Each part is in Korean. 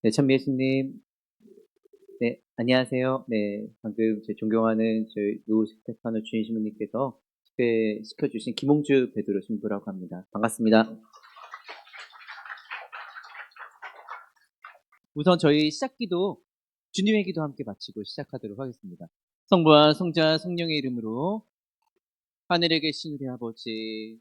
네, 천미 예수님. 네, 안녕하세요. 네, 방금 제 존경하는 저희 노 스테파노 주인 신부님께서 집회시켜주신 김홍주 베드로 신부라고 합니다. 반갑습니다. 우선 저희 시작기도 주님의 기도 함께 마치고 시작하도록 하겠습니다. 성부와 성자 성령의 이름으로 하늘에 계신 우리 아버지,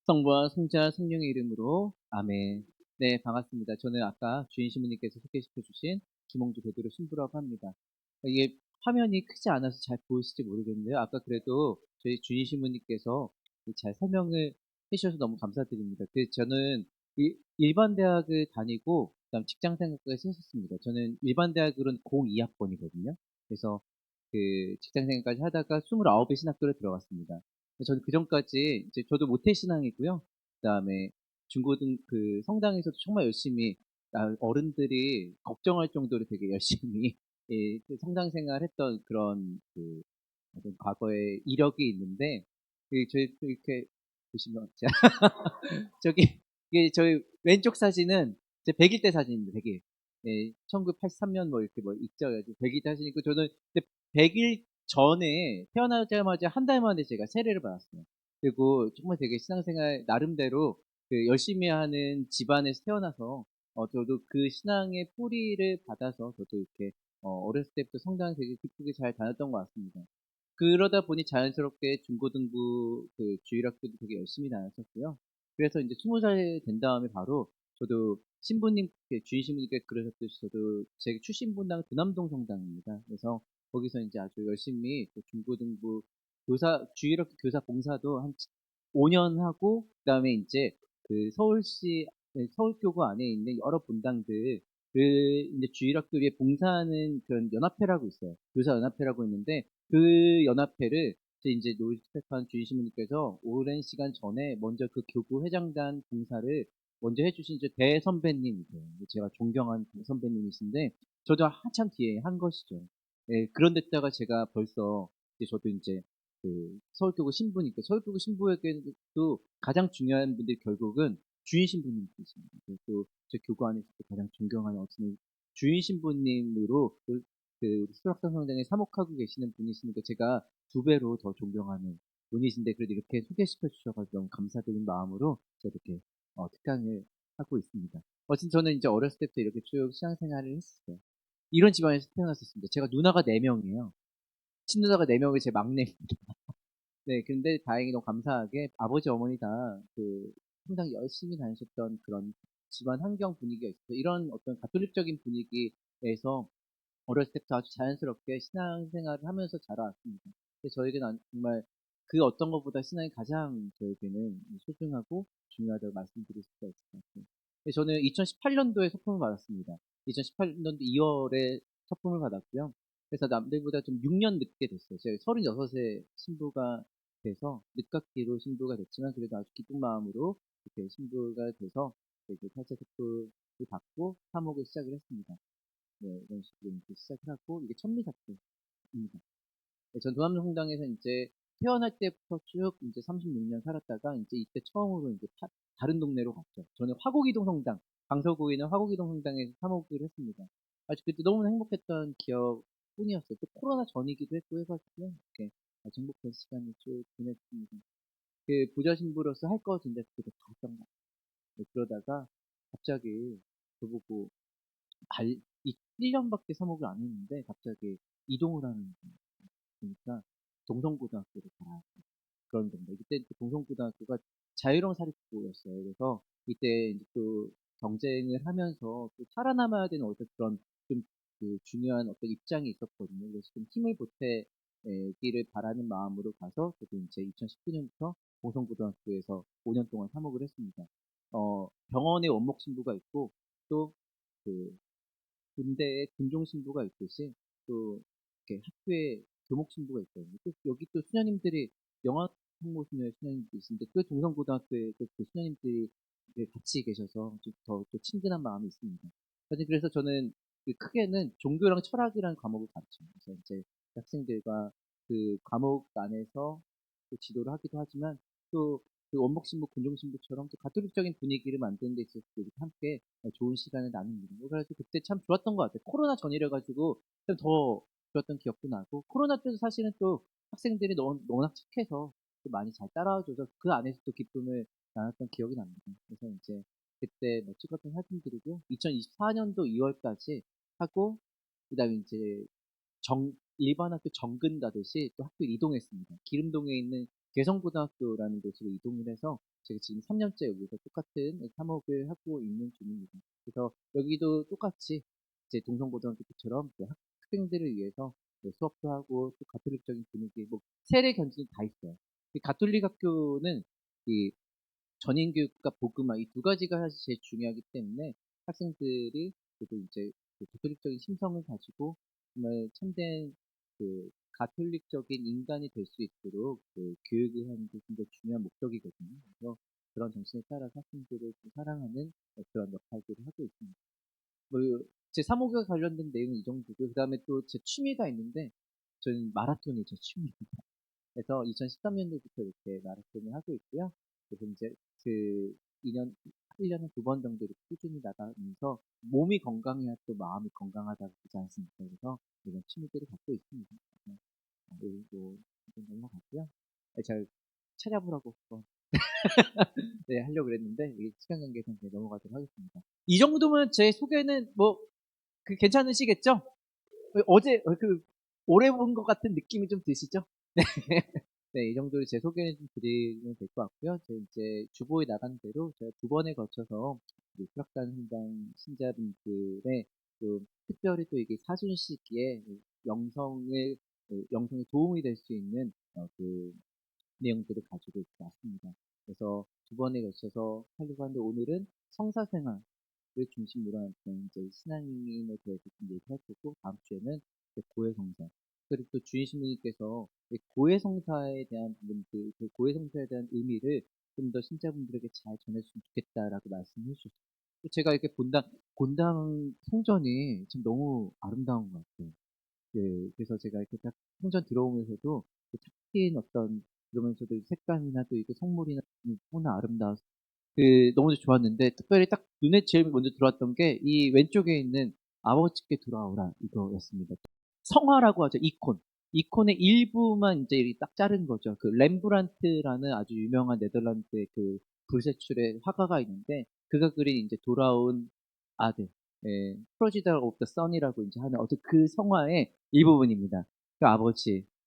성부와 성자 성령의 이름으로 아멘. 네, 반갑습니다. 저는 아까 주인 신부님께서 소개시켜주신 김홍주 베드로 신부라고 합니다. 이게 화면이 크지 않아서 잘 보이실지 모르겠는데요. 아까 그래도 저희 주인 신부님께서 잘 설명을 해주셔서 너무 감사드립니다. 저는 일반 대학을 다니고 그다음 직장 생활까지 했었습니다. 저는 일반 대학으로는 02학번이거든요. 그래서 그 직장 생활까지 하다가 29의 신학교를 들어갔습니다. 저는 그 전까지 이제 저도 모태신앙이고요. 그다음에 중고등 그 성당에서도 정말 열심히 어른들이 걱정할 정도로 되게 열심히 그 성당 생활했던 그런 그 어떤 과거의 이력이 있는데 저희 또 이렇게 보시면 저기 이게 저희 왼쪽 사진은 제 100일 때 사진입니다. 100일. 네, 1983년 뭐 이렇게 뭐 있죠. 100일 때 사진이고 저는 100일 전에 태어나자마자 한 달 만에 제가 세례를 받았어요. 그리고 정말 되게 신앙생활 나름대로 그 열심히 하는 집안에서 태어나서 저도 그 신앙의 뿌리를 받아서 저도 이렇게 어렸을 때부터 성당 되게 기쁘게 잘 다녔던 것 같습니다. 그러다 보니 자연스럽게 중고등부 그 주일학교도 되게 열심히 다녔었고요. 그래서 이제 20살 된 다음에 바로 저도 주인 신부님께 그러셨듯이 저도 제 출신 분당은 두남동 성당입니다. 그래서 거기서 이제 아주 열심히 또 중고등부 주일학교 교사 봉사도 한 5년 하고, 그 다음에 이제 그 서울교구 안에 있는 여러 분당들, 그 이제 주일학교에 봉사하는 그런 연합회라고 있어요. 교사 연합회라고 있는데, 그 연합회를 이제 노이스테판 주인 신부님께서 오랜 시간 전에 먼저 그 교구 회장단 봉사를 먼저 해주신 이제 대선배님이세요. 제가 존경하는 선배님이신데, 저도 한참 뒤에 한 것이죠. 예, 그런 데다가 제가 벌써 이제 저도 이제 그 서울교구 신부니까 서울교구 신부에게도 가장 중요한 분들이 결국은 주인 신부님이십니다. 또저 교구 안에서 도 가장 존경하는 어떤 주인 신부님으로 그 수락산 성당에 사목하고 계시는 분이시니까 제가 두 배로 더 존경하는 분이신데 그래도 이렇게 소개시켜 주셔가지고 너무 감사드린 마음으로 제가 이렇게 특강을 하고 있습니다. 어쨌든 저는 이제 어렸을 때부터 이렇게 쭉 신앙생활을 했었어요. 이런 집안에서 태어났었습니다. 제가 누나가 4명이에요. 친누나가 4명이 제 막내입니다. 네, 근데 다행히 너무 감사하게 아버지 어머니 다 그 항상 열심히 다니셨던 그런 집안 환경 분위기가 있어서 이런 어떤 가톨릭적인 분위기에서 어렸을 때부터 아주 자연스럽게 신앙생활을 하면서 자라왔습니다. 근데 저에게는 정말 그 어떤 것보다 신앙이 가장 저에게는 소중하고 중요하다고 말씀드릴 수가 있을 것 같아요. 저는 2018년도에 서품을 받았습니다. 2018년도 2월에 서품을 받았고요. 그래서 남들보다 좀 6년 늦게 됐어요. 제가 36세 신부가 돼서 늦깎이로 신부가 됐지만 그래도 아주 기쁜 마음으로 이렇게 신부가 돼서 이제 탈자 서품을 받고 사목을 시작을 했습니다. 네, 이런 식으로 이제 시작을 하고, 이게 천리사표입니다. 네, 전 도남성당에서 이제 태어날 때부터 쭉 이제 36년 살았다가, 이제 이때 처음으로 이제 다른 동네로 갔죠. 저는 화곡이동 성당, 강서구에 있는 화곡이동 성당에서 사목을 했습니다. 아주 그때 너무 행복했던 기억 뿐이었어요. 또 코로나 전이기도 했고 해가지고요. 이렇게 아주 행복한 시간을 쭉 보냈습니다. 그 부자 신부로서 할 거 진짜 그때 다 했던 것 같아요. 네, 그러다가 갑자기 저보고 1년밖에 사목을 안 했는데 갑자기 이동을 하는 거니까 동성고등학교를 가라. 그런 겁니다. 이때 그 동성고등학교가 자유로운 사립고였어요. 그래서 이때 이제 또 경쟁을 하면서 또 살아남아야 되는 어떤 그런 좀 그 중요한 어떤 입장이 있었거든요. 그래서 좀 힘을 보태기를 바라는 마음으로 가서 저도 이제 2019년부터 동성고등학교에서 5년 동안 사목을 했습니다. 병원에 원목 신부가 있고 또그 군대에 군종 신부가 있듯이 또 이렇게 학교에 교목 신부가 있거든요. 또 여기 또 수녀님들이 영학 학부 수녀 수녀님들이 있는데 그 동성고등학교에 그 수녀님들이 이제 같이 계셔서 좀 더 또 친근한 마음이 있습니다. 사실 그래서 저는 그 크게는 종교랑 철학이라는 과목을 가르쳐요. 그래서 이제 학생들과 그 과목 안에서 또 지도를 하기도 하지만 또 그 원복신부, 군종신부처럼 또 가톨릭적인 분위기를 만드는 데 있어서 이렇게 함께 좋은 시간을 나눕니다. 그래서 그때 참 좋았던 것 같아요. 코로나 전이라 가지고 좀 더 좋았던 기억도 나고 코로나 때도 사실은 또 학생들이 워낙 착해서 또 많이 잘 따라와줘서 그 안에서 또 기쁨을 나눴던 기억이 납니다. 그래서 이제 그때 뭐 찍었던 사진들이고요. 2024년도 2월까지 하고 그다음에 이제 일반 학교 정근 가듯이 또 학교를 이동했습니다. 기름동에 있는 개성고등학교라는 곳으로 이동을 해서 제가 지금 3년째 여기서 똑같은 과목을 하고 있는 중입니다. 그래서 여기도 똑같이 이제 동성고등학교처럼 학생들을 위해서 수업도 하고 또 가톨릭적인 분위기, 뭐 세례 견지도 다 있어요. 이 가톨릭 학교는 이 전인교육과 복음화 이 두 가지가 사실 제일 중요하기 때문에 학생들이 그래도 이제 그 가톨릭적인 심성을 가지고 정말 참된 그 가톨릭적인 인간이 될 수 있도록 그 교육을 하는 게 굉장히 중요한 목적이거든요. 그래서 그런 정신에 따라서 학생들을 좀 사랑하는 그런 역할들을 하고 있습니다. 뭐 제 사목과 관련된 내용은 이 정도고요. 그다음에 또 제 취미가 있는데 저는 마라톤이 제 취미입니다. 그래서 2013년도부터 이렇게 마라톤을 하고 있고요. 그래서 이제 그 2년, 1년에 2번 정도 이렇게 꾸준히 나가면서 몸이 건강해야 또 마음이 건강하다고 그러지 않습니까? 그래서 이런 취미들을 갖고 있습니다. 그래서 그리고 좀 넘어갔고요. 네, 잘 찾아보라고 한번 네, 하려고 그랬는데 이 시간 관계에서 이제 넘어가도록 하겠습니다. 이 정도면 제 소개는 뭐 그 괜찮으시겠죠? 어제 그 오래 본 것 같은 느낌이 좀 드시죠? 네. 네, 이 정도로 제 소개를 좀 드리면 될 것 같고요. 저 이제 주보에 나간 대로 제가 두 번에 거쳐서 우리 수락단 신당 신자분들의 또 특별히 또 이게 사순 시기에 영성에 도움이 될 수 있는 그 내용들을 가지고 왔습니다. 그래서 두 번에 걸쳐서 하려고 하는데 오늘은 성사생활을 중심으로 한 이제 신앙인에 대해서 좀 얘기할 거고 다음 주에는 이제 고해성사 그리고 또 주인 신부님께서 고해성사에 대한 부분들, 그 고해성사에 대한 의미를 좀 더 신자분들에게 잘 전해주면 좋겠다라고 말씀해 주셨어요. 제가 이렇게 본당 성전이 참 너무 아름다운 것 같아요. 예, 그래서 제가 이렇게 딱 성전 들어오면서도 탁 트인 어떤 그러면서도 색감이나 또 이게 성물이나 너무나 아름다워서 너무 좋았는데 특별히 딱 눈에 제일 먼저 들어왔던 게 이 왼쪽에 있는 아버지께 돌아오라 이거였습니다. 성화라고 하죠. 이콘. 이콘의 일부만 이제 이렇게 딱 자른 거죠. 그 렘브란트라는 아주 유명한 네덜란드의 그 불세출의 화가가 있는데 그가 그린 이제 돌아온 아들, 예, 프로지더 오브 더 선이라고 이제 하는 어떤 그 성화의 일부분입니다. 그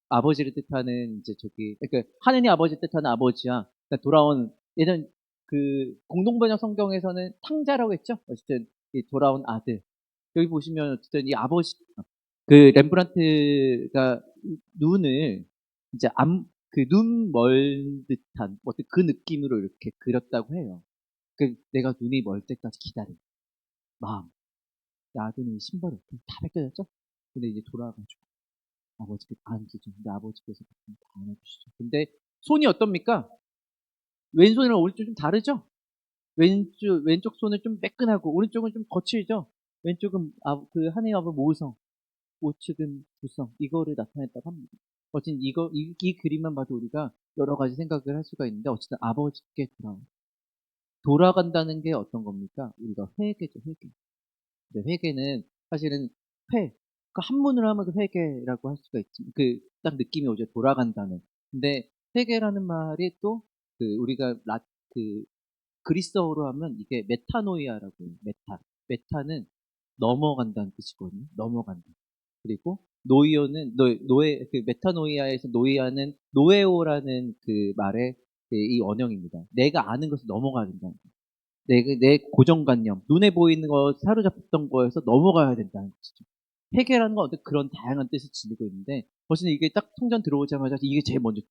아버지를 뜻하는 이제 그러니까 하느님 아버지 뜻하는 아버지야. 그러니까 돌아온 예전 그 공동번역 성경에서는 탕자라고 했죠. 어쨌든 이 돌아온 아들. 여기 보시면 어쨌든 이 아버지 그 렘브란트가 눈을 이제 그 눈 멀 듯한 어떤 그 느낌으로 이렇게 그렸다고 해요. 그 내가 눈이 멀 때까지 기다린 마음. 아드님이 신발이 없고 다 벗겨졌죠? 근데 이제 돌아와가지고 아버지께 안기죠. 근데 아버지께서 다 안아주시죠. 근데 손이 어떻습니까? 왼손이랑 오른쪽 좀 다르죠? 왼쪽 손은 좀 매끈하고 오른쪽은 좀 거칠죠? 왼쪽은 그 하느님 아버지 모성, 우측은 구성 이거를 나타냈다고 합니다. 어쨌든 이 그림만 봐도 우리가 여러 가지 생각을 할 수가 있는데 어쨌든 아버지께 돌아간다는 게 어떤 겁니까? 우리가 회개죠, 회개. 근데 회개는 사실은 그 한문으로 하면 그 회개라고 할 수가 있지. 그 딱 느낌이 오죠. 돌아간다는. 근데 회개라는 말이 또 그 우리가 그 그리스어로 하면 이게 메타노이아라고 해요. 메타는 넘어간다는 뜻이거든요. 넘어간다. 그리고 노예 그 메타노이아에서 노이아는 노에오라는 그 말의 이 원형입니다. 내가 아는 것을 넘어가야 된다는 거예요. 내 고정관념, 눈에 보이는 거 사로잡혔던 거에서 넘어가야 된다는 것이죠. 회개라는 건 어떤 그런 다양한 뜻을 지니고 있는데, 벌써 이게 딱 통전 들어오자마자 이게 제일 먼저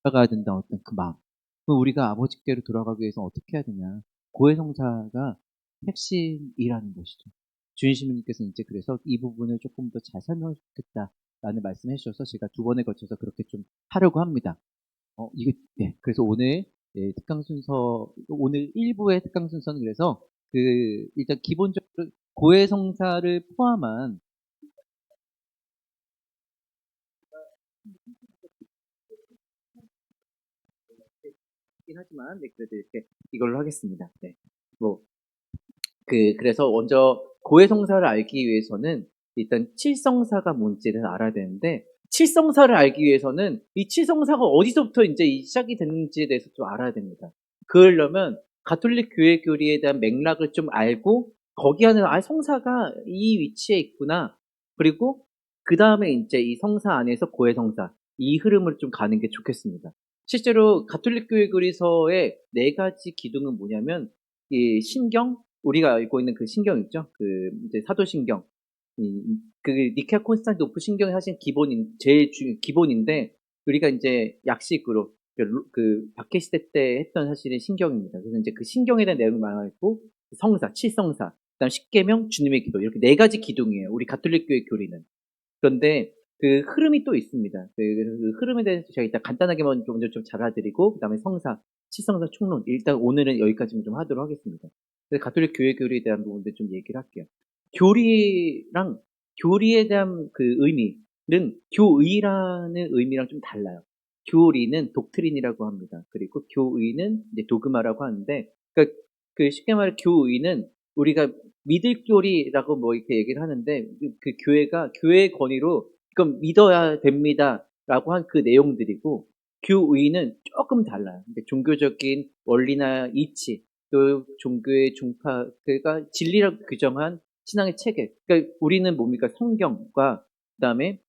돌아가야 된다 어떤 그 마음. 그럼 우리가 아버지께로 돌아가기 위해서 어떻게 해야 되냐? 고해성사가 핵심이라는 것이죠. 주인시민님께서는 이제 그래서 이 부분을 조금 더 잘 설명해 좋겠다라는 말씀을 해주셔서 제가 두 번에 걸쳐서 그렇게 좀 하려고 합니다. 이게, 네. 그래서 오늘, 예, 특강 순서, 오늘 1부의 특강 순서는 그래서 일단 기본적으로 고해성사를 포함한 긴 하지만, 네, 그래도 이렇게 이걸로 하겠습니다. 네. 뭐, 그래서 먼저 고해성사를 알기 위해서는 일단 칠성사가 뭔지를 알아야 되는데, 칠성사를 알기 위해서는 이 칠성사가 어디서부터 이제 시작이 됐는지에 대해서 좀 알아야 됩니다. 그러려면 가톨릭 교회 교리에 대한 맥락을 좀 알고, 거기 안에, 성사가 이 위치에 있구나. 그리고 그 다음에 이제 이 성사 안에서 고해성사, 이 흐름을 좀 가는 게 좋겠습니다. 실제로 가톨릭 교회 교리서의 네 가지 기둥은 뭐냐면, 이 신경, 우리가 알고 있는 그 신경 있죠? 이제 사도신경. 니케아 콘스탄티노플 신경이 사실 기본인데, 우리가 이제 약식으로, 박해 시대 때 했던 사실은 신경입니다. 그래서 이제 그 신경에 대한 내용이 많아있고, 성사, 칠성사, 그 다음 십계명, 주님의 기도, 이렇게 네 가지 기둥이에요. 우리 가톨릭 교회 교리는. 그런데 그 흐름이 또 있습니다. 그 흐름에 대해서 제가 일단 간단하게 먼저 좀 잘라드리고, 그 다음에 성사, 칠성사 총론. 일단 오늘은 여기까지만 좀 하도록 하겠습니다. 그래서 가톨릭 교회 교리에 대한 부분들 좀 얘기를 할게요. 교리에 대한 그 의미는 교의라는 의미랑 좀 달라요. 교리는 독트린이라고 합니다. 그리고 교의는 이제 도그마라고 하는데, 그러니까 쉽게 말해 교의는 우리가 믿을 교리라고 뭐 이렇게 얘기를 하는데, 그 교회가 교회의 권위로 이건 믿어야 됩니다라고 한 그 내용들이고, 교의는 조금 달라요. 종교적인 원리나 이치, 또 종교의 종파가 진리라고 규정한 신앙의 체계. 그러니까 우리는 뭡니까? 성경과 그다음에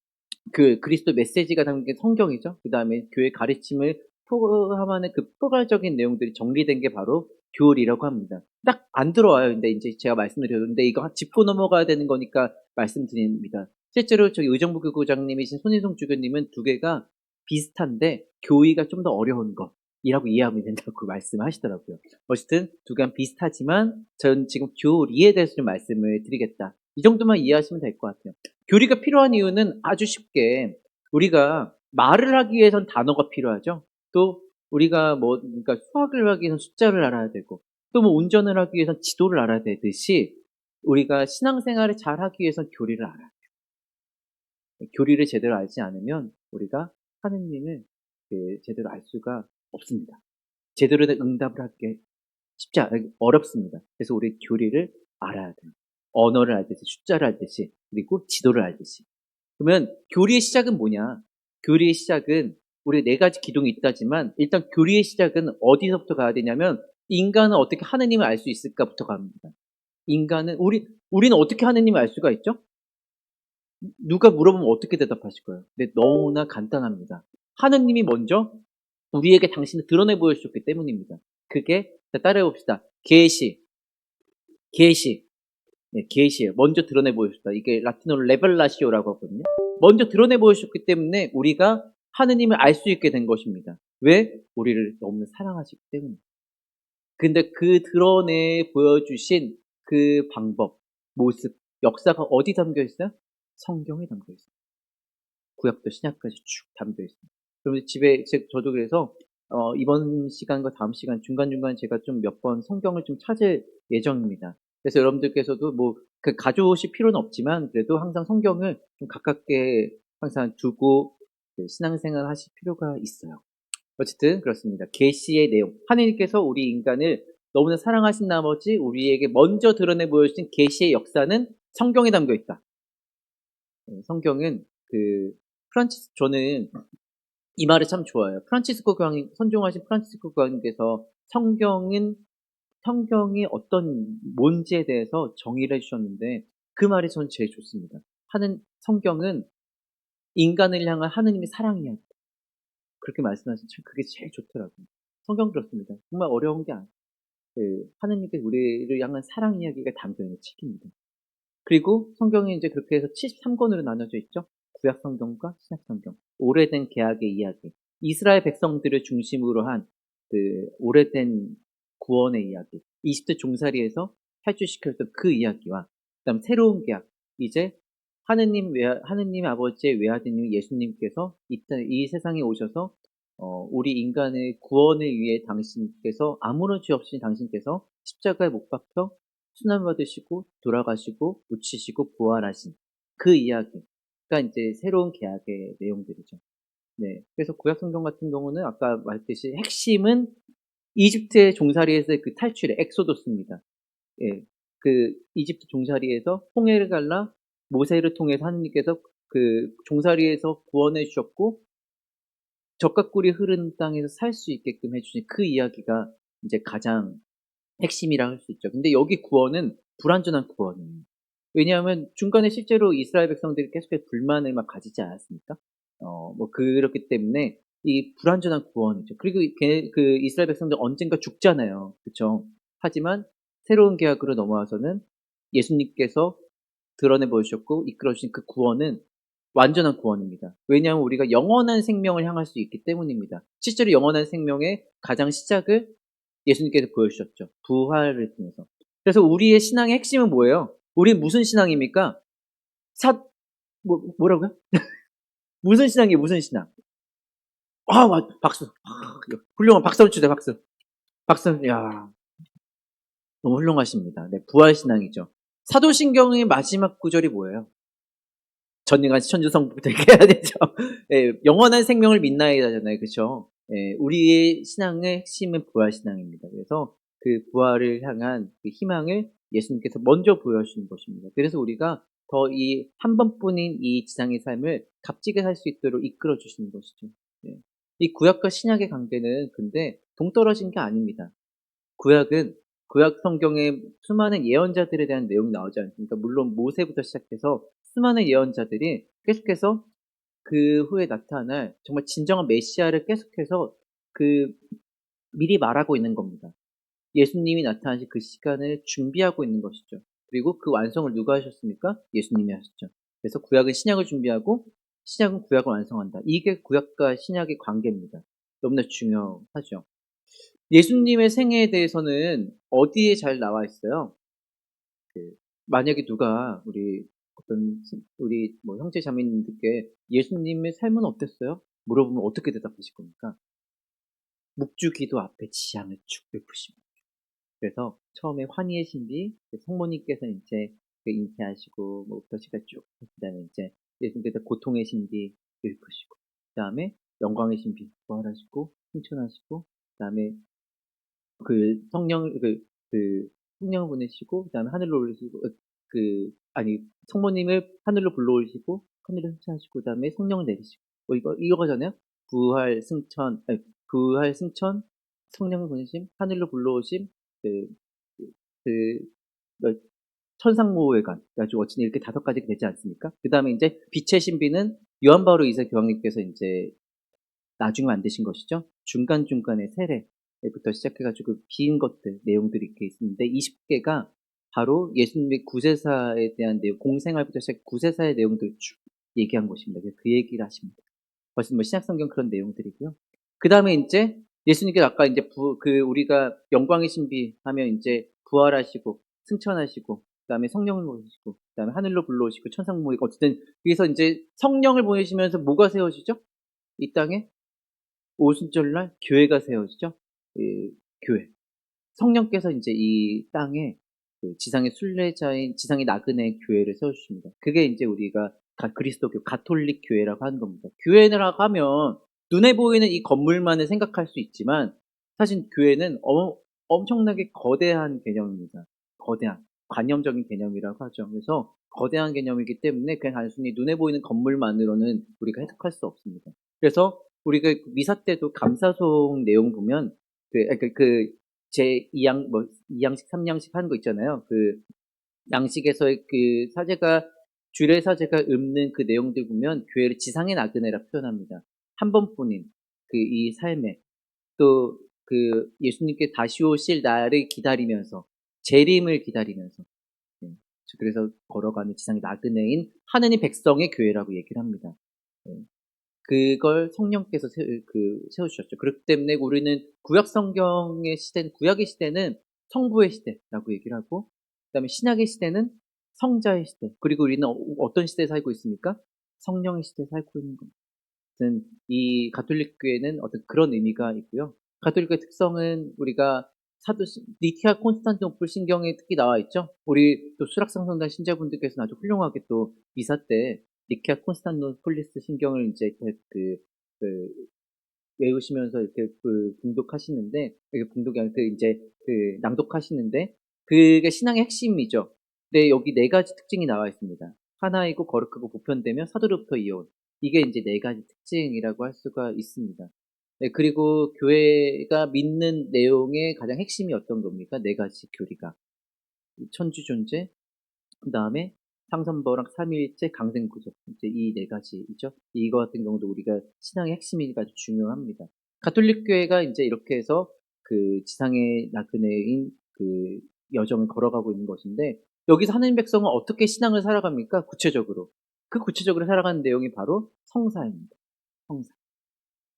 그리스도 메시지가 담긴 성경이죠. 그다음에 교회 가르침을 포함하는 그 포괄적인 내용들이 정리된 게 바로 교리라고 합니다. 딱 안 들어와요. 근데 이제 제가 말씀드렸는데 이거 짚고 넘어가야 되는 거니까 말씀드립니다. 실제로 저기 의정부 교구장님이신 손인성 주교님은 두 개가 비슷한데 교의가 좀 더 어려운 것이라고 이해하면 된다고 말씀하시더라고요. 어쨌든 두 개는 비슷하지만 전 지금 교리에 대해서 좀 말씀을 드리겠다. 이 정도만 이해하시면 될 것 같아요. 교리가 필요한 이유는 아주 쉽게, 우리가 말을 하기 위해선 단어가 필요하죠. 또 우리가 그러니까 수학을 하기 위해선 숫자를 알아야 되고, 또 뭐 운전을 하기 위해선 지도를 알아야 되듯이 우리가 신앙생활을 잘 하기 위해선 교리를 알아야 돼요. 교리를 제대로 알지 않으면 우리가 하느님을 제대로 알 수가 없습니다. 제대로 된 응답을 하기 어렵습니다. 그래서 우리 교리를 알아야 돼요. 언어를 알듯이, 숫자를 알듯이, 그리고 지도를 알듯이. 그러면 교리의 시작은 뭐냐? 교리의 시작은 우리 네 가지 기둥이 있다지만, 일단 교리의 시작은 어디서부터 가야 되냐면, 인간은 어떻게 하느님을 알 수 있을까부터 갑니다. 우리는 어떻게 하느님을 알 수가 있죠? 누가 물어보면 어떻게 대답하실 거예요? 근데 너무나 간단합니다. 하느님이 먼저 우리에게 당신을 드러내 보여주셨기 때문입니다. 그게, 따라해 봅시다. 계시. 네, 계시예요. 먼저 드러내 보여주셨다. 이게 라틴어로 레벨라시오라고 하거든요. 먼저 드러내 보여주셨기 때문에 우리가 하느님을 알 수 있게 된 것입니다. 왜? 우리를 너무 사랑하시기 때문에. 근데 그 드러내 보여주신 그 방법, 모습, 역사가 어디 담겨 있어요? 성경에 담겨 있어요. 구약부터 신약까지 쭉 담겨 있어요. 그러면 저도 그래서 이번 시간과 다음 시간 중간중간 제가 좀 몇 번 성경을 좀 찾을 예정입니다. 그래서 여러분들께서도 가져오실 필요는 없지만 그래도 항상 성경을 좀 가깝게 항상 두고 신앙생활 하실 필요가 있어요. 어쨌든 그렇습니다. 계시의 내용. 하느님께서 우리 인간을 너무나 사랑하신 나머지 우리에게 먼저 드러내 보여주신 계시의 역사는 성경에 담겨 있다. 성경은 저는 이 말을 참 좋아해요. 선종하신 프란치스코 교황님께서 성경이 뭔지에 대해서 정의를 해주셨는데, 그 말이 전 제일 좋습니다. 성경은 인간을 향한 하느님의 사랑 이야기. 그렇게 말씀하신 참 그게 제일 좋더라고요. 성경 그렇습니다. 정말 어려운 게 아니에요. 하느님께서 우리를 향한 사랑 이야기가 담겨있는 책입니다. 그리고 성경이 이제 그렇게 해서 73권으로 나눠져 있죠. 구약 성경과 신약 성경. 오래된 계약의 이야기. 이스라엘 백성들을 중심으로 한 오래된 구원의 이야기. 이집트 종살이에서 탈출시켰던 그 이야기와 그다음 새로운 계약, 이제 하느님 아버지의 외아드님 예수님께서 이 세상에 오셔서 우리 인간의 구원을 위해 당신께서 아무런 죄 없이 당신께서 십자가에 못 박혀 순환 받으시고 돌아가시고 묻히시고 부활하신 그 이야기가 이제 새로운 계약의 내용들이죠. 네. 그래서 구약 성경 같은 경우는 아까 말했듯이 핵심은 이집트의 종살이에서의 그 탈출의 엑소더스입니다. 예. 그 이집트 종살이에서 홍해를 갈라 모세를 통해서 하느님께서 그 종살이에서 구원해 주셨고 젖과 꿀이 흐르는 땅에서 살 수 있게끔 해 주신 그 이야기가 이제 가장 핵심이라 할 수 있죠. 근데 여기 구원은 불완전한 구원이에요. 왜냐하면 중간에 실제로 이스라엘 백성들이 계속해서 불만을 막 가지지 않았습니까? 뭐 그렇기 때문에 이 불완전한 구원이죠. 그리고 그 이스라엘 백성들 언젠가 죽잖아요. 그쵸? 하지만 새로운 계약으로 넘어와서는 예수님께서 드러내 보여주셨고 이끌어 주신 그 구원은 완전한 구원입니다. 왜냐하면 우리가 영원한 생명을 향할 수 있기 때문입니다. 실제로 영원한 생명의 가장 시작을 예수님께서 보여주셨죠. 부활을 통해서. 그래서 우리의 신앙의 핵심은 뭐예요? 우리 무슨 신앙입니까? 뭐라고요? 무슨 신앙이에요? 무슨 신앙? 박수. 훌륭한 박수 한번 주세요. 박수. 박수. 야, 너무 훌륭하십니다. 네, 부활 신앙이죠. 사도신경의 마지막 구절이 뭐예요? 전능하신 천주성부터 얘기해야 되죠. 예, 영원한 생명을 믿나이다잖아요. 그렇죠? 예, 우리의 신앙의 핵심은 부활 신앙입니다. 그래서 그 부활을 향한 그 희망을 예수님께서 먼저 보여주시는 것입니다. 그래서 우리가 더 이 한 번뿐인 이 지상의 삶을 값지게 살 수 있도록 이끌어 주시는 것이죠. 예. 이 구약과 신약의 관계는 근데 동떨어진 게 아닙니다. 구약 성경에 수많은 예언자들에 대한 내용이 나오지 않습니까? 물론 모세부터 시작해서 수많은 예언자들이 계속해서 그 후에 나타날 정말 진정한 메시아를 계속해서 그 미리 말하고 있는 겁니다. 예수님이 나타나실 그 시간을 준비하고 있는 것이죠. 그리고 그 완성을 누가 하셨습니까? 예수님이 하셨죠. 그래서 구약은 신약을 준비하고 신약은 구약을 완성한다. 이게 구약과 신약의 관계입니다. 너무나 중요하죠. 예수님의 생애에 대해서는 어디에 잘 나와 있어요? 만약에 누가 우리 뭐 형제 자매님들께 예수님의 삶은 어땠어요? 물어보면 어떻게 대답하실 겁니까? 묵주기도 앞에 지향을 쭉 읊으십니다. 그래서 처음에 환희의 신비, 성모님께서 이제 잉태하시고 뭐부터 시가 쭉 그다음에 이제 예수님께서 고통의 신비 읊으시고 그다음에 영광의 신비 부활하시고 승천하시고 그다음에 그 성령을 보내시고 그다음에 하늘로 올리시고 성모님을 하늘로 불러올리시고 하늘을 흡수하시고 그다음에 성령을 내리시고 이거잖아요. 부활 승천 성령을 보내심 하늘로 불러오심 그, 그, 그 뭐, 천상모회관 가지고 어찌 이렇게 5가지가 되지 않습니까? 그다음에 이제 빛의 신비는 요한 바오로 2세 교황님께서 이제 나중에 만드신 것이죠. 중간중간에 세례부터 시작해가지고 빈 것들, 내용들이 이렇게 있는데 20개가 바로 예수님의 구세사에 대한 내용, 공생활부터 시작해 구세사의 내용들을 쭉 얘기한 것입니다. 그 얘기를 하십니다. 벌써 뭐 신약성경 그런 내용들이고요. 그 다음에 이제 예수님께서 아까 이제 우리가 영광의 신비 하면 이제 부활하시고 승천하시고 그 다음에 성령을 보내시고 그 다음에 하늘로 불러오시고 천상모이고 어쨌든 여기서 이제 성령을 보내시면서 뭐가 세워지죠? 이 땅에 오순절날 교회가 세워지죠. 교회. 성령께서 이제 이 땅에 그 지상의 순례자인 지상의 나그네 교회를 세워주십니다. 그게 이제 우리가 그리스도교 가톨릭 교회라고 하는 겁니다. 교회라고 하면 눈에 보이는 이 건물만을 생각할 수 있지만 사실 교회는 엄청나게 거대한 개념입니다. 거대한 관념적인 개념이라고 하죠. 그래서 거대한 개념이기 때문에 그냥 단순히 눈에 보이는 건물만으로는 우리가 해석할 수 없습니다. 그래서 우리가 미사 때도 감사송 내용 보면 제 2양식, 3양식 하는 거 있잖아요. 그 양식에서의 그 주일의 사제가 읊는 그 내용들 보면 교회를 지상의 나그네라 표현합니다. 한 번뿐인 이 삶에 또 예수님께 다시 오실 날을 기다리면서 재림을 기다리면서 네. 그래서 걸어가는 지상의 나그네인 하느님 백성의 교회라고 얘기를 합니다. 네. 그걸 성령께서 세워주셨죠. 그렇기 때문에 우리는 구약의 시대는 성부의 시대라고 얘기를 하고 그다음에 신약의 시대는 성자의 시대. 그리고 우리는 어떤 시대에 살고 있습니까? 성령의 시대에 살고 있는 겁니다. 아무튼 이 가톨릭 교회는 어떤 그런 의미가 있고요. 가톨릭의 특성은 우리가 니케아 콘스탄티노플 신경에 특히 나와 있죠. 우리 또 수락상성단 신자분들께서는 아주 훌륭하게 또 미사 때 니케아 콘스탄티노플리스 신경을 이제 그 외우시면서 이렇게 봉독하시는데, 이게 봉독이 아니라 이제 낭독하시는데, 그게 신앙의 핵심이죠. 근데 여기 네 가지 특징이 나와 있습니다. 하나이고 거룩하고 보편되며 사도로부터 이어온. 이게 이제 네 가지 특징이라고 할 수가 있습니다. 네, 그리고 교회가 믿는 내용의 가장 핵심이 어떤 겁니까? 네 가지 교리가. 천주 존재, 그 다음에 상선버랑 삼위일체, 강생구조. 이제 이 네 가지이죠. 이거 같은 경우도 우리가 신앙의 핵심이니까 아주 중요합니다. 가톨릭 교회가 이제 이렇게 해서 그 지상의 나그네인 그 여정을 걸어가고 있는 것인데, 여기서 하나님 백성은 어떻게 신앙을 살아갑니까? 구체적으로. 그 구체적으로 살아가는 내용이 바로 성사입니다. 성사.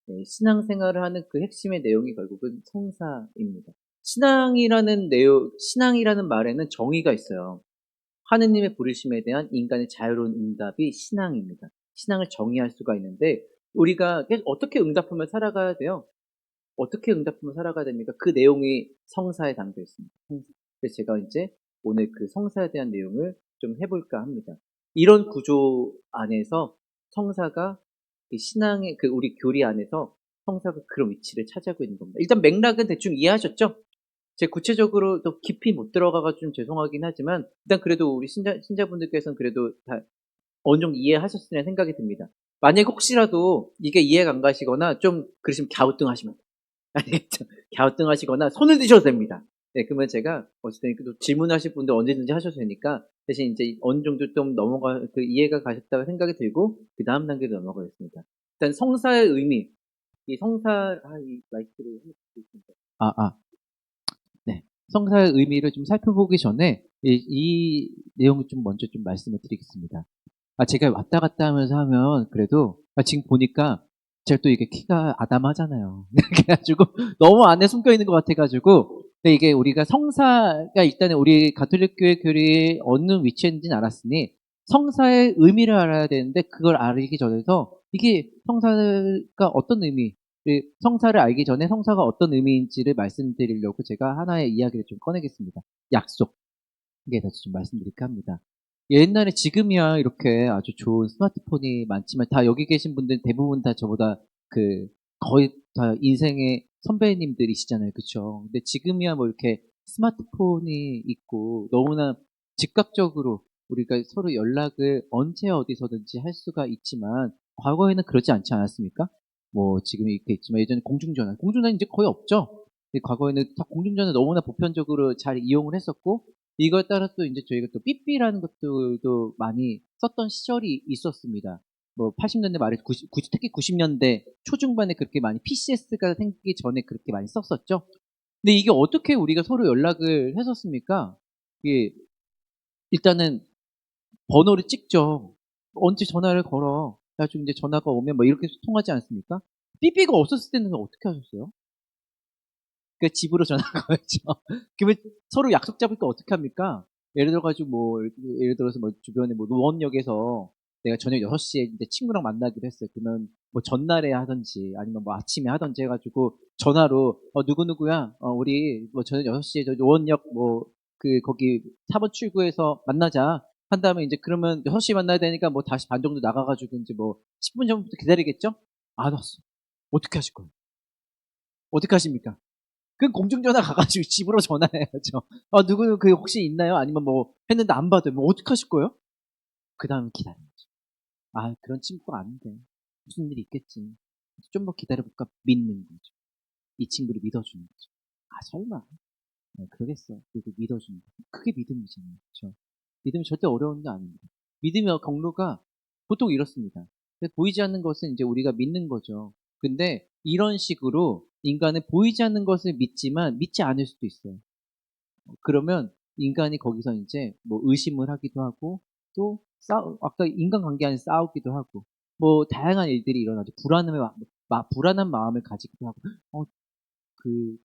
네, 신앙생활을 하는 그 핵심의 내용이 결국은 성사입니다. 신앙이라는 말에는 정의가 있어요. 하느님의 부르심에 대한 인간의 자유로운 응답이 신앙입니다. 신앙을 정의할 수가 있는데, 우리가 어떻게 응답하며 살아가야 돼요? 어떻게 응답하며 살아가야 됩니까? 그 내용이 성사에 담겨 있습니다. 성사. 그래서 제가 이제 오늘 그 성사에 대한 내용을 좀 해볼까 합니다. 이런 구조 안에서 성사가 신앙의 우리 교리 안에서 성사가 그런 위치를 차지하고 있는 겁니다. 일단 맥락은 대충 이해하셨죠? 제가 구체적으로 더 깊이 못 들어가가 좀 죄송하긴 하지만, 일단 그래도 우리 신자분들께서는 그래도 다 어느 정도 이해하셨으리라 생각이 듭니다. 만약 혹시라도 이게 이해가 안 가시거나 좀 그러시면 갸우뚱하시면 돼요. 알겠죠? 갸우뚱하시거나 손을 드셔도 됩니다. 네, 그러면 제가 어쨌든 또 질문하실 분들 언제든지 하셔도 되니까, 대신 이제 어느 정도 좀 이해가 가셨다고 생각이 들고, 그 다음 단계로 넘어가겠습니다. 일단 성사의 의미, 이 마이크를 한번 드리겠습니다. 네. 성사의 의미를 좀 살펴보기 전에 이 내용을 좀 먼저 좀 말씀을 드리겠습니다. 제가 왔다 갔다 하면서 하면 그래도 지금 보니까 제가 또 이게 키가 아담하잖아요. 그래가지고 너무 안에 숨겨 있는 것 같아가지고, 근데 이게 우리가 성사가 일단은 우리 가톨릭 교회 교리에 어느 위치에 있는지는 알았으니 성사의 의미를 알아야 되는데, 그걸 알기 전에서 이게 성사가 어떤 의미, 성사를 알기 전에 성사가 어떤 의미인지를 말씀드리려고 제가 하나의 이야기를 좀 꺼내겠습니다. 약속. 이게 대해서 좀 말씀드릴까 합니다. 옛날에 지금이야 이렇게 아주 좋은 스마트폰이 많지만, 다 여기 계신 분들 대부분 다 저보다 거의 다 인생의 선배님들이시잖아요. 그쵸? 근데 지금이야 뭐 이렇게 스마트폰이 있고 너무나 즉각적으로 우리가 서로 연락을 언제 어디서든지 할 수가 있지만, 과거에는 그러지 않지 않았습니까? 뭐 지금 이렇게 있지만 예전에 공중전화는 이제 거의 없죠. 근데 과거에는 다 공중전화 너무나 보편적으로 잘 이용을 했었고, 이거에 따라서 또 이제 저희가 또 삐삐라는 것들도 많이 썼던 시절이 있었습니다. 뭐 80년대 말에 특히 90년대 초중반에 그렇게 많이 PCS가 생기기 전에 그렇게 많이 썼었죠. 근데 이게 어떻게 우리가 서로 연락을 했었습니까? 이게 일단은 번호를 찍죠. 언제 전화를 걸어. 그래가지고 이제 전화가 오면 뭐 이렇게 통하지 않습니까? 삐삐가 없었을 때는 어떻게 하셨어요? 그 집으로 전화가 왔죠. 그러면 서로 약속 잡을 때 어떻게 합니까? 예를 들어서 뭐 주변에 뭐 노원역에서 내가 저녁 6시에 이제 친구랑 만나기로 했어요. 그러면 뭐 전날에 하든지 아니면 뭐 아침에 하든지 해가지고 전화로 누구누구야, 우리 뭐 저녁 6시에 저 노원역 뭐 거기 4번 출구에서 만나자 한 다음에, 이제 그러면 6시에 만나야 되니까 뭐 다시 반 정도 나가가지고 이제 뭐 10분 전부터 기다리겠죠? 안 왔어. 어떻게 하실 거예요? 어떻게 하십니까? 그 공중전화 가가지고 집으로 전화해야죠. 누구 혹시 있나요? 아니면 뭐 했는데 안 받아요. 뭐 어떻게 하실 거예요? 그 다음 기다려야죠. 그런 친구가 아닌데 무슨 일이 있겠지. 좀 더 기다려볼까 믿는 거죠. 이 친구를 믿어주는 거죠. 설마. 네, 그러겠어. 그리고 믿어주는 거. 그게 믿음이잖아요. 그렇죠? 믿음이 절대 어려운 게 아닙니다. 믿음의 경로가 보통 이렇습니다. 보이지 않는 것은 이제 우리가 믿는 거죠. 근데 이런 식으로 인간은 보이지 않는 것을 믿지만 믿지 않을 수도 있어요. 그러면 인간이 거기서 이제 뭐 의심을 하기도 하고, 또 아까 인간관계 안에 싸우기도 하고, 뭐 다양한 일들이 일어나죠. 불안한 마음을 가지기도 하고, 어, 그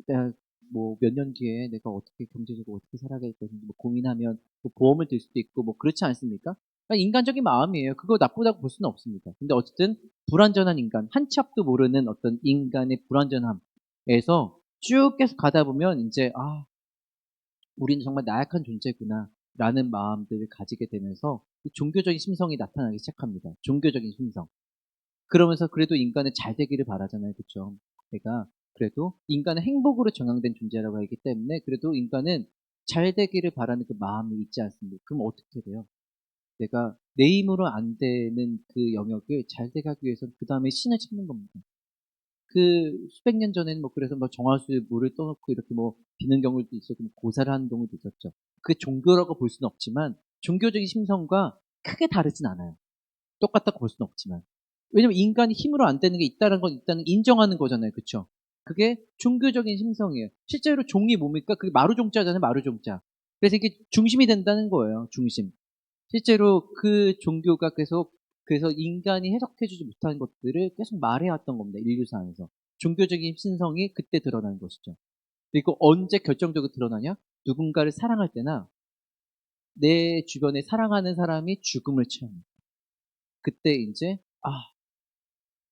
내가 뭐 몇 년 뒤에 내가 어떻게 경제적으로 어떻게 살아갈 것인지 뭐 고민하면 뭐 보험을 들 수도 있고 뭐 그렇지 않습니까? 그러니까 인간적인 마음이에요. 그거 나쁘다고 볼 수는 없습니다. 근데 어쨌든 불완전한 인간, 한 치 앞도 모르는 어떤 인간의 불완전함에서 쭉 계속 가다 보면 이제 우리는 정말 나약한 존재구나라는 마음들을 가지게 되면서 이 종교적인 심성이 나타나기 시작합니다. 종교적인 심성. 그러면서 그래도 인간은 잘 되기를 바라잖아요. 그렇죠? 내가 그래도 인간은 행복으로 정형된 존재라고 하기 때문에 그래도 인간은 잘 되기를 바라는 그 마음이 있지 않습니까? 그럼 어떻게 돼요? 내가 내 힘으로 안 되는 그 영역을 잘 돼가기 위해서는 그 다음에 신을 찾는 겁니다. 그 수백 년 전에는 뭐 그래서 뭐 정화수에 물을 떠놓고 이렇게 뭐 비는 경우도 있었고 뭐 고사를 하는 경우도 있었죠. 그게 종교라고 볼 수는 없지만 종교적인 심성과 크게 다르진 않아요. 똑같다고 볼 수는 없지만. 왜냐면 인간이 힘으로 안 되는 게 있다는 건 일단 인정하는 거잖아요. 그쵸? 그게 종교적인 심성이에요. 실제로 종이 뭡니까? 그게 마루종자잖아요. 마루종자. 그래서 이게 중심이 된다는 거예요. 중심. 실제로 그 종교가 그래서 인간이 해석해주지 못한 것들을 계속 말해왔던 겁니다. 인류사 안에서. 종교적인 신성이 그때 드러나는 것이죠. 그리고 언제 결정적으로 드러나냐? 누군가를 사랑할 때나 내 주변에 사랑하는 사람이 죽음을 체험합니다. 그때 이제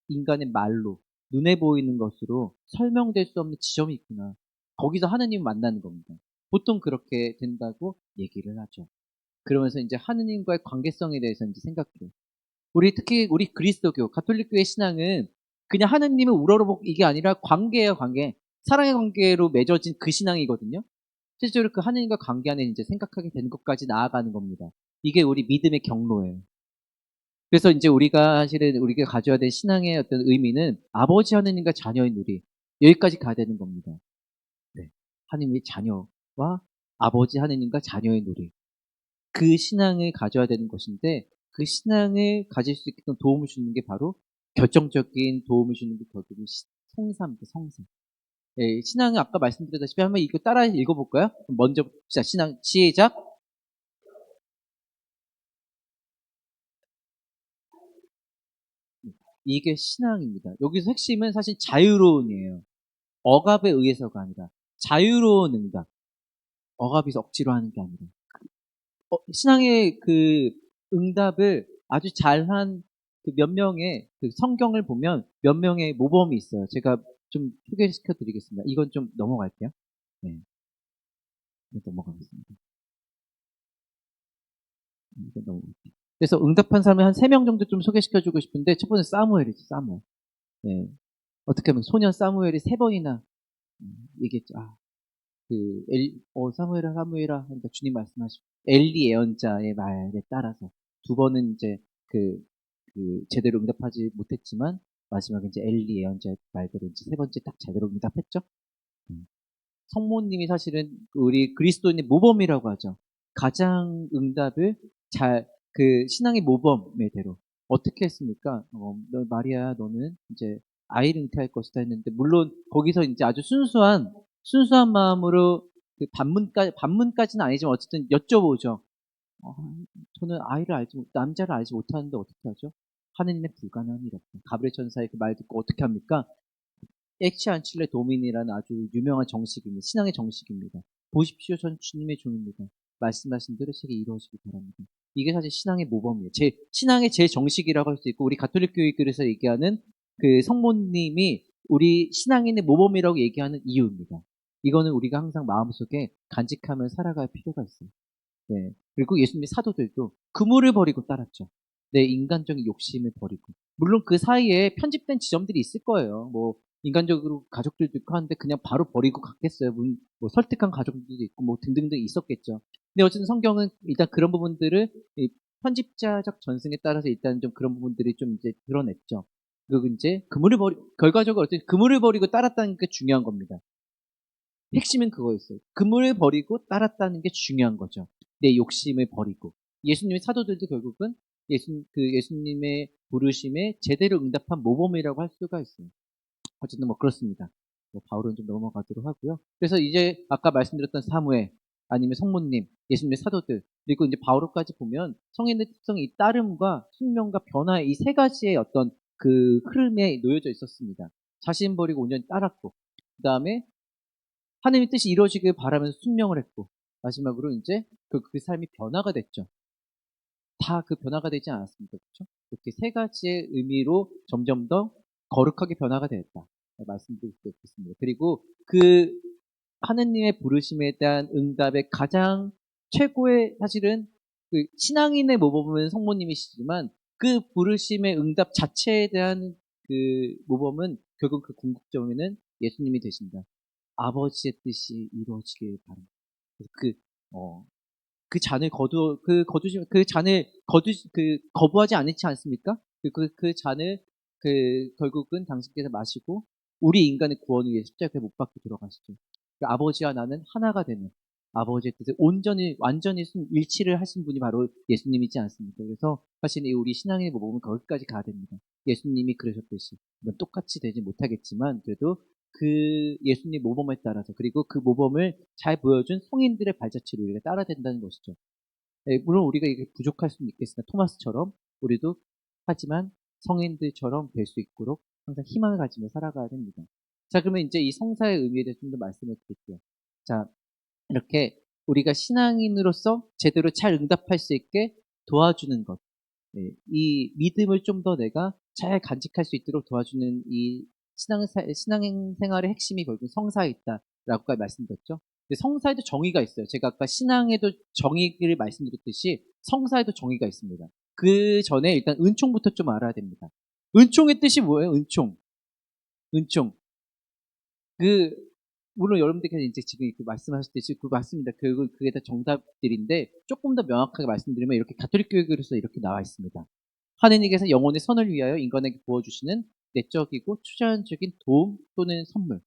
인간의 말로 눈에 보이는 것으로 설명될 수 없는 지점이 있구나. 거기서 하느님을 만나는 겁니다. 보통 그렇게 된다고 얘기를 하죠. 그러면서 이제 하느님과의 관계성에 대해서 이제 생각해요. 특히 우리 그리스도교, 가톨릭교의 신앙은 그냥 하느님을 우러러보고 이게 아니라 관계예요, 관계. 사랑의 관계로 맺어진 그 신앙이거든요. 실제로 그 하느님과 관계 안에 이제 생각하게 되는 것까지 나아가는 겁니다. 이게 우리 믿음의 경로예요. 그래서 이제 우리가 가져야 될 신앙의 어떤 의미는 아버지 하느님과 자녀인 우리 여기까지 가야 되는 겁니다. 네. 하느님의 자녀와 아버지 하느님과 자녀인 우리 그 신앙을 가져야 되는 것인데 그 신앙을 가질 수 있게끔 도움을 주는 게 바로 결정적인 도움을 주는 게 결국은 성사입니다. 성사. 예, 신앙은 아까 말씀드렸다시피 한번 이거 따라 읽어볼까요? 먼저 자 신앙 시작. 이게 신앙입니다. 여기서 핵심은 사실 자유로운이에요. 억압에 의해서가 아니라 자유로운 응답. 억압이 억지로 하는 게 아니라 신앙의 그 응답을 아주 잘한 그 몇 명의 그 성경을 보면 몇 명의 모범이 있어요. 제가 좀 소개시켜 드리겠습니다. 이건 좀 넘어갈게요. 네, 넘어가겠습니다. 이건 넘어갈게요. 그래서 응답한 사람을 한 3명 정도 좀 소개시켜 주고 싶은데 첫 번째 사무엘이죠. 사무엘. 네. 어떻게 하면 소년 사무엘이 3번이나 얘기했죠. 사무엘아, 사무엘아, 그러니까 주님 말씀하시고, 엘리 예언자의 말에 따라서, 2번은 이제 제대로 응답하지 못했지만, 마지막에 이제 엘리 예언자의 말대로 이제 3번째 딱 제대로 응답했죠? 음. 성모님이 사실은 우리 그리스도인의 모범이라고 하죠. 가장 응답을 신앙의 모범의대로. 어떻게 했습니까? 마리아, 너는 이제 아이를 잉태할 것이다 했는데, 물론 거기서 이제 아주 순수한 마음으로 반문까지는 아니지만 어쨌든 여쭤보죠. 어, 저는 남자를 알지 못하는데 어떻게 하죠? 하느님의 불가능한 일 없다. 가브리엘 천사의 그 말 듣고 어떻게 합니까? 엑시 안칠레 도민이라는 아주 유명한 정식입니다. 신앙의 정식입니다. 보십시오, 전 주님의 종입니다. 말씀하신 대로 제게 이루어지기 바랍니다. 이게 사실 신앙의 모범이에요. 신앙의 제 정식이라고 할 수 있고 우리 가톨릭 교회에서 얘기하는 그 성모님이 우리 신앙인의 모범이라고 얘기하는 이유입니다. 이거는 우리가 항상 마음속에 간직하며 살아갈 필요가 있어요. 네. 그리고 예수님의 사도들도 그물을 버리고 따랐죠. 내 인간적인 욕심을 버리고. 물론 그 사이에 편집된 지점들이 있을 거예요. 뭐 인간적으로 가족들도 있고 하는데 그냥 바로 버리고 갔겠어요. 뭐 설득한 가족들도 있고 뭐 등등등 있었겠죠. 근데 어쨌든 성경은 일단 그런 부분들을 편집자적 전승에 따라서 일단 좀 그런 부분들이 좀 이제 드러냈죠. 그리고 이제 결과적으로 어쨌든 그물을 버리고 따랐다는 게 중요한 겁니다. 핵심은 그거였어요. 그물을 버리고 따랐다는 게 중요한 거죠. 내 욕심을 버리고. 예수님의 사도들도 결국은 예수님의 부르심에 제대로 응답한 모범이라고 할 수가 있어요. 어쨌든 뭐 그렇습니다. 바울은 좀 넘어가도록 하고요. 그래서 이제 아까 말씀드렸던 사무엘, 아니면 성모님, 예수님의 사도들, 그리고 이제 바울까지 보면 성인의 특성이 이 따름과 숙명과 변화 이 세 가지의 어떤 그 흐름에 놓여져 있었습니다. 자신 버리고 온전히 따랐고, 그 다음에 하나님의 뜻이 이루어지길 바라면서 순명을 했고, 마지막으로 이제 그 삶이 변화가 됐죠. 다 그 변화가 되지 않았습니까? 그렇죠? 이렇게 세 가지의 의미로 점점 더 거룩하게 변화가 되었다. 말씀드릴 수 있겠습니다. 그리고 그 하느님의 부르심에 대한 응답의 가장 최고의 사실은 그 신앙인의 모범은 성모님이시지만 그 부르심의 응답 자체에 대한 그 모범은 결국 그 궁극점에는 예수님이 되신다. 아버지의 뜻이 이루어지길 바랍니다. 그, 어, 그 잔을 그 잔을 거부하지 않지 않습니까? 그 잔을 결국은 당신께서 마시고 우리 인간의 구원을 위해 십자가에 못 박혀 들어가시죠. 그 아버지와 나는 하나가 되는 아버지의 뜻을 온전히 완전히 일치를 하신 분이 바로 예수님이지 않습니까? 그래서 사실 이 우리 신앙의 모범은 거기까지 가야 됩니다. 예수님이 그러셨듯이 물론 똑같이 되지 못하겠지만 그래도 그 예수님 모범에 따라서 그리고 그 모범을 잘 보여준 성인들의 발자취를 우리가 따라야 된다는 것이죠. 예, 물론 우리가 이게 부족할 수는 있겠으나 토마스처럼 우리도 하지만 성인들처럼 될 수 있도록 항상 희망을 가지며 살아가야 됩니다. 자, 그러면 이제 이 성사의 의미에 대해서 좀 더 말씀을 드릴게요. 자, 이렇게 우리가 신앙인으로서 제대로 잘 응답할 수 있게 도와주는 것. 네, 이 믿음을 좀 더 내가 잘 간직할 수 있도록 도와주는 이 신앙생활의 핵심이 결국 성사에 있다라고 말씀드렸죠. 근데 성사에도 정의가 있어요. 제가 아까 신앙에도 정의를 말씀드렸듯이 성사에도 정의가 있습니다. 그 전에 일단 은총부터 좀 알아야 됩니다. 은총의 뜻이 뭐예요? 은총. 은총. 그 물론 여러분들께서 이제 지금 이렇게 말씀하셨듯이 그 맞습니다. 결국 그게 다 정답들인데 조금 더 명확하게 말씀드리면 이렇게 가톨릭 교회에서 이렇게 나와 있습니다. 하느님께서 영혼의 선을 위하여 인간에게 부어주시는 내적이고 추자적인 도움 또는 선물.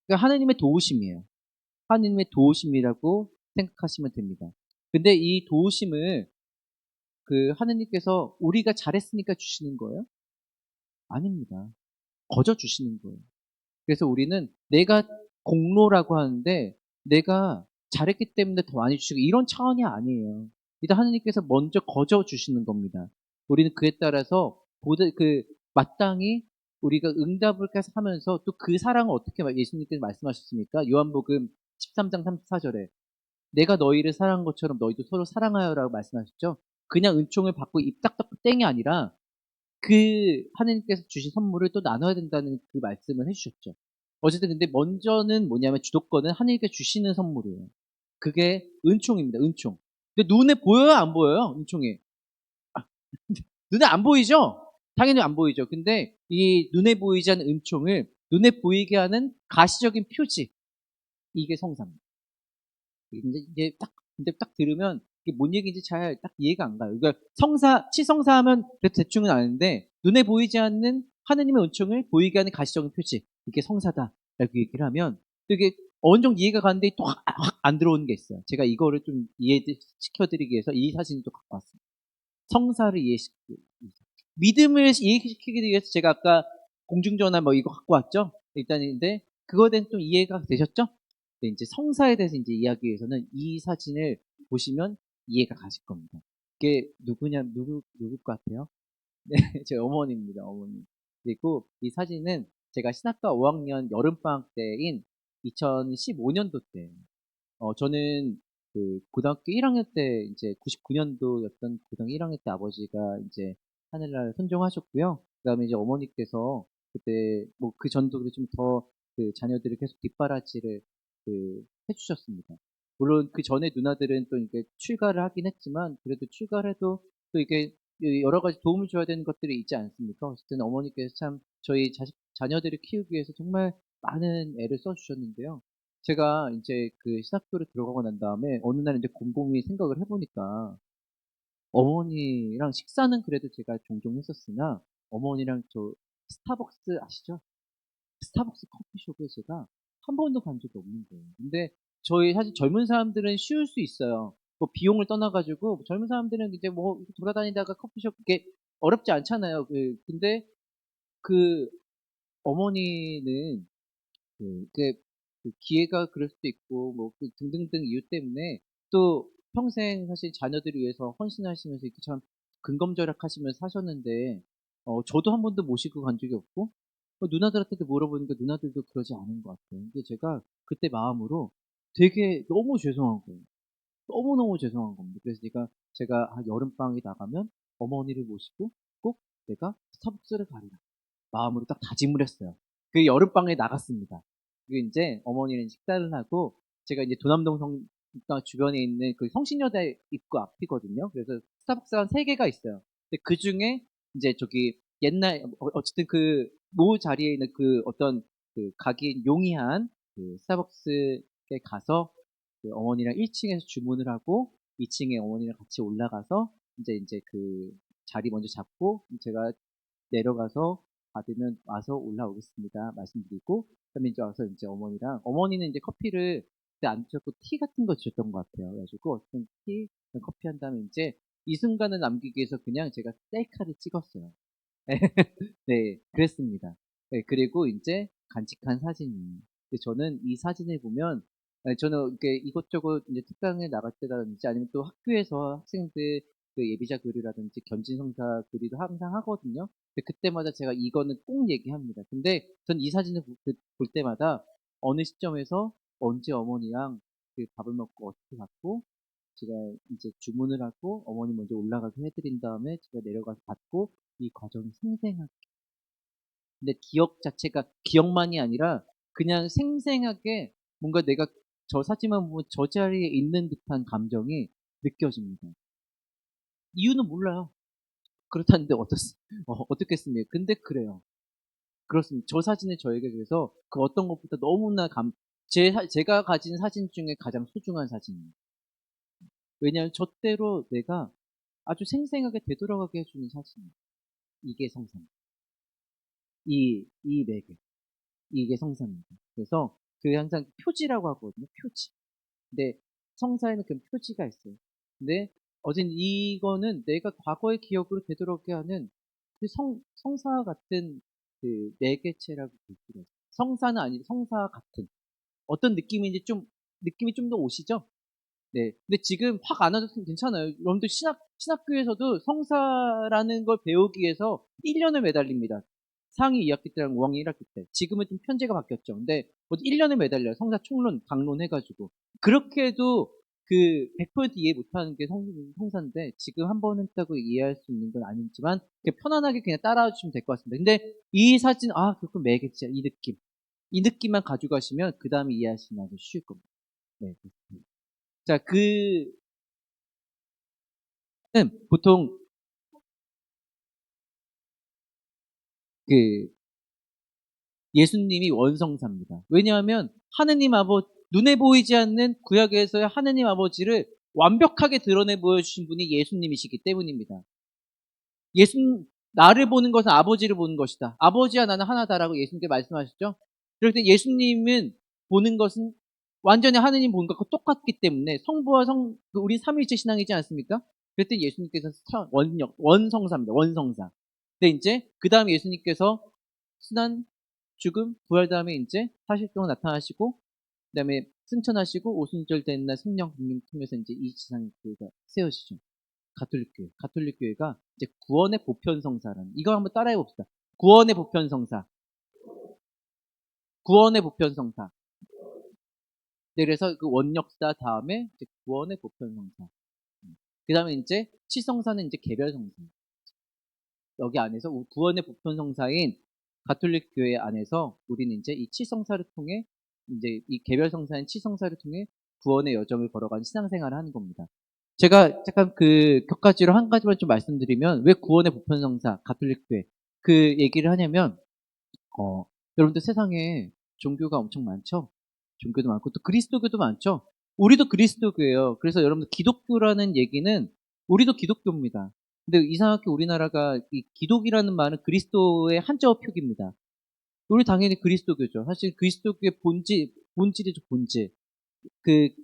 그러니까 하느님의 도우심이에요. 하느님의 도우심이라고 생각하시면 됩니다. 근데 이 도우심을 그 하느님께서 우리가 잘했으니까 주시는 거예요? 아닙니다. 거저 주시는 거예요. 그래서 우리는 내가 공로라고 하는데 내가 잘했기 때문에 더 많이 주시고 이런 차원이 아니에요. 일단 하느님께서 먼저 거저 주시는 겁니다. 우리는 그에 따라서 마땅히 우리가 응답을 계속 하면서 또 그 사랑을 어떻게 예수님께서 말씀하셨습니까? 요한복음 13장 34절에 내가 너희를 사랑한 것처럼 너희도 서로 사랑하여라고 말씀하셨죠. 그냥 은총을 받고 입 딱 닫고 땡이 아니라 그 하느님께서 주신 선물을 또 나눠야 된다는 그 말씀을 해주셨죠. 어쨌든 근데 먼저는 뭐냐면 주도권은 하느님께 주시는 선물이에요. 그게 은총입니다. 은총. 근데 눈에 보여요? 안 보여요? 은총이. 아, 눈에 안 보이죠? 당연히 안 보이죠. 근데 이 눈에 보이지 않는 은총을 눈에 보이게 하는 가시적인 표지. 이게 성사입니다. 이제 근데 딱 들으면 이게 뭔 얘기인지 잘 딱 이해가 안 가요. 그러니까 치성사하면 대충은 아는데 눈에 보이지 않는 하느님의 은총을 보이게 하는 가시적인 표지. 이게 성사다라고 얘기를 하면 이게 어느 정도 이해가 가는데 또 확 안 들어오는 게 있어요. 제가 이거를 좀 이해시켜드리기 위해서 이 사진을 또 갖고 왔습니다. 성사를 이해시키기 위해서. 믿음을 이해시키기 위해서 제가 아까 공중전화 뭐 이거 갖고 왔죠? 일단인데 그거에 대한 좀 이해가 되셨죠? 네, 이제 성사에 대해서 이제 이야기하기 위해서는 이 사진을 보시면 이해가 가실 겁니다. 이게 누굴 것 같아요? 네, 제 어머니입니다, 어머니. 그리고 이 사진은 제가 신학과 5학년 여름방학 때인 2015년도 때, 저는 그 고등학교 1학년 때 이제 99년도였던 고등학교 1학년 때 아버지가 이제 하늘나라를 선종하셨고요. 그다음에 이제 어머니께서 그때 뭐 그 전도 좀 더 그 자녀들을 계속 뒷바라지를 해주셨습니다. 물론 그 전에 누나들은 또 이게 출가를 하긴 했지만 그래도 출가를 해도 또 이게 여러 가지 도움을 줘야 되는 것들이 있지 않습니까? 어쨌든 어머니께서 참 저희 자녀들을 키우기 위해서 정말 많은 애를 써주셨는데요. 제가 이제 그 신학교를 들어가고 난 다음에 어느 날 이제 곰곰이 생각을 해보니까 어머니랑 식사는 그래도 제가 종종 했었으나 어머니랑 저 스타벅스 아시죠? 스타벅스 커피숍에 제가 한 번도 간 적이 없는 거예요. 근데 저희 사실 젊은 사람들은 쉬울 수 있어요. 뭐 비용을 떠나가지고 젊은 사람들은 이제 뭐 돌아다니다가 커피숍 그게 어렵지 않잖아요. 근데 그 어머니는 그 기회가 그럴 수도 있고 뭐그 등등등 이유 때문에 또 평생 사실 자녀들을 위해서 헌신하시면서 이렇게 참 근검절약하시면서 사셨는데 저도 한 번도 모시고 간 적이 없고 누나들한테도 물어보니까 누나들도 그러지 않은 것 같아요. 근데 제가 그때 마음으로 되게 너무 죄송한 거예요. 너무너무 죄송한 겁니다. 그래서 제가 한 여름방학이 나가면 어머니를 모시고 꼭 내가 스타벅스를 가리라 마음으로 딱 다짐을 했어요. 그 여름방학에 나갔습니다. 그리고 인제 어머니는 식사를 하고 제가 이제 도남동 성당 주변에 있는 그 성신여대 입구 앞이거든요. 그래서 스타벅스가 한 3개가 있어요. 근데 그중에 인제 저기 옛날 어쨌든 그 모 자리에 있는 그 어떤 그 가기 용이한 그 스타벅스에 가서 그 어머니랑 1층에서 주문을 하고 2층에 어머니랑 같이 올라가서 인제 그 자리 먼저 잡고 제가 내려가서 받으면 와서 올라오겠습니다. 말씀드리고 그다음에 인제 와서 인제 어머니는 인제 커피를 그때 안 드셨고 티 같은 거 드셨던 것 같아요. 그래 가지고 어떤 티, 커피 한 다음에 인제 이 순간을 남기기 위해서 그냥 제가 셀카를 찍었어요. 네. 그랬습니다. 네. 그리고 인제 간직한 사진이에요. 근데 저는 이 사진을 보면 저는 이렇게 이것저것 인제 특강에 나갈 때라든지 아니면 또 학교에서 학생들 그 예비자 교류라든지 견진성사 교류도 항상 하거든요. 근데 그때마다 제가 이거는 꼭 얘기합니다. 근데 전 이 사진을 볼 때마다 어느 시점에서 언제 어머니랑 그 밥을 먹고 어떻게 갔고 제가 인제 주문을 하고 어머니 먼저 올라가서 해 드린 다음에 제가 내려가서 받고 이 과정이 생생하게 근데 기억 자체가 기억만이 아니라 그냥 생생하게 뭔가 내가 저 사진만 보면 저 자리에 있는 듯한 감정이 느껴집니다. 이유는 몰라요. 그렇다는데 어떻겠습니까? 근데 그래요. 그렇습니다. 저 사진이 저에게 그래서 그 어떤 것보다 너무나 제가 가진 사진 중에 가장 소중한 사진이에요. 왜냐하면 저 때로 내가 아주 생생하게 되돌아가게 해주는 사진이에요. 이게 성삼. 이 매개. 이게 성사입니다. 그래서 그 항상 표지라고 하거든요. 표지. 근데 성사에는 그 표지가 있어요. 근데 어쨌든 이거는 내가 과거의 기억으로 되돌아오게 하는 그 성사 같은 그 매개체라고 볼 수가 있어요. 성사는 아니고 성사 같은 어떤 느낌인지 느낌이 좀 더 오시죠? 네. 근데 지금 확 안 와도 괜찮아요. 여러분들 신학교에서도 성사라는 걸 배우기 위해서 1년을 매달립니다. 상위 2학기 때랑 5학년 1학기 때. 지금은 좀 편제가 바뀌었죠. 근데 1년을 매달려요. 성사 총론, 강론 해가지고. 그렇게 해도 그 100% 이해 못하는 게 성사인데 지금 한 번 했다고 이해할 수 있는 건 아니지만 편안하게 그냥 따라와 주시면 될 것 같습니다. 근데 이 사진, 그렇군 매겠지. 이 느낌. 이 느낌만 가져가시면 그 다음에 이해하시면 아주 쉬울 겁니다. 네. 그렇습니다. 자, 보통 그 예수님이 원성사입니다. 왜냐하면 하느님 눈에 보이지 않는 구약에서의 하느님 아버지를 완벽하게 드러내 보여주신 분이 예수님이시기 때문입니다. 나를 보는 것은 아버지를 보는 것이다. 아버지와 나는 하나다라고 예수님께 말씀하셨죠. 그럴 때 예수님은 보는 것은 완전히 하느님 보는 것과 똑같기 때문에 성부와 우리 삼위일체 신앙이지 않습니까? 그랬더니 예수님께서 원성사입니다. 원성사. 근데 이제 그 다음에 예수님께서 순환, 죽음, 부활 다음에 이제 40 동안 나타나시고 그다음에 승천하시고 오순절된 날 성령 강림 통해서 이제 이 지상 교회가 세워지죠. 가톨릭 교회가 이제 구원의 보편성사라는 이거 한번 따라해 봅시다. 구원의 보편성사. 구원의 보편성사. 네, 그래서 그 원역사 다음에 이제 구원의 보편성사. 그다음에 이제 치성사는 이제 개별성사. 여기 안에서 구원의 보편성사인 가톨릭 교회 안에서 우리는 이제 이 치성사를 통해 이제 이 개별성사인 치성사를 통해 구원의 여정을 걸어가는 신앙생활을 하는 겁니다. 제가 잠깐 그 격가지로 한 가지만 좀 말씀드리면 왜 구원의 보편성사 가톨릭 교회 그 얘기를 하냐면 여러분들 세상에 종교가 엄청 많죠. 종교도 많고 또 그리스도교도 많죠. 우리도 그리스도교예요. 그래서 여러분들 기독교라는 얘기는 우리도 기독교입니다. 근데 이상하게 우리나라가 이 기독이라는 말은 그리스도의 한자어 표기입니다. 우리 당연히 그리스도교죠. 사실 그리스도교의 본질이죠, 본질.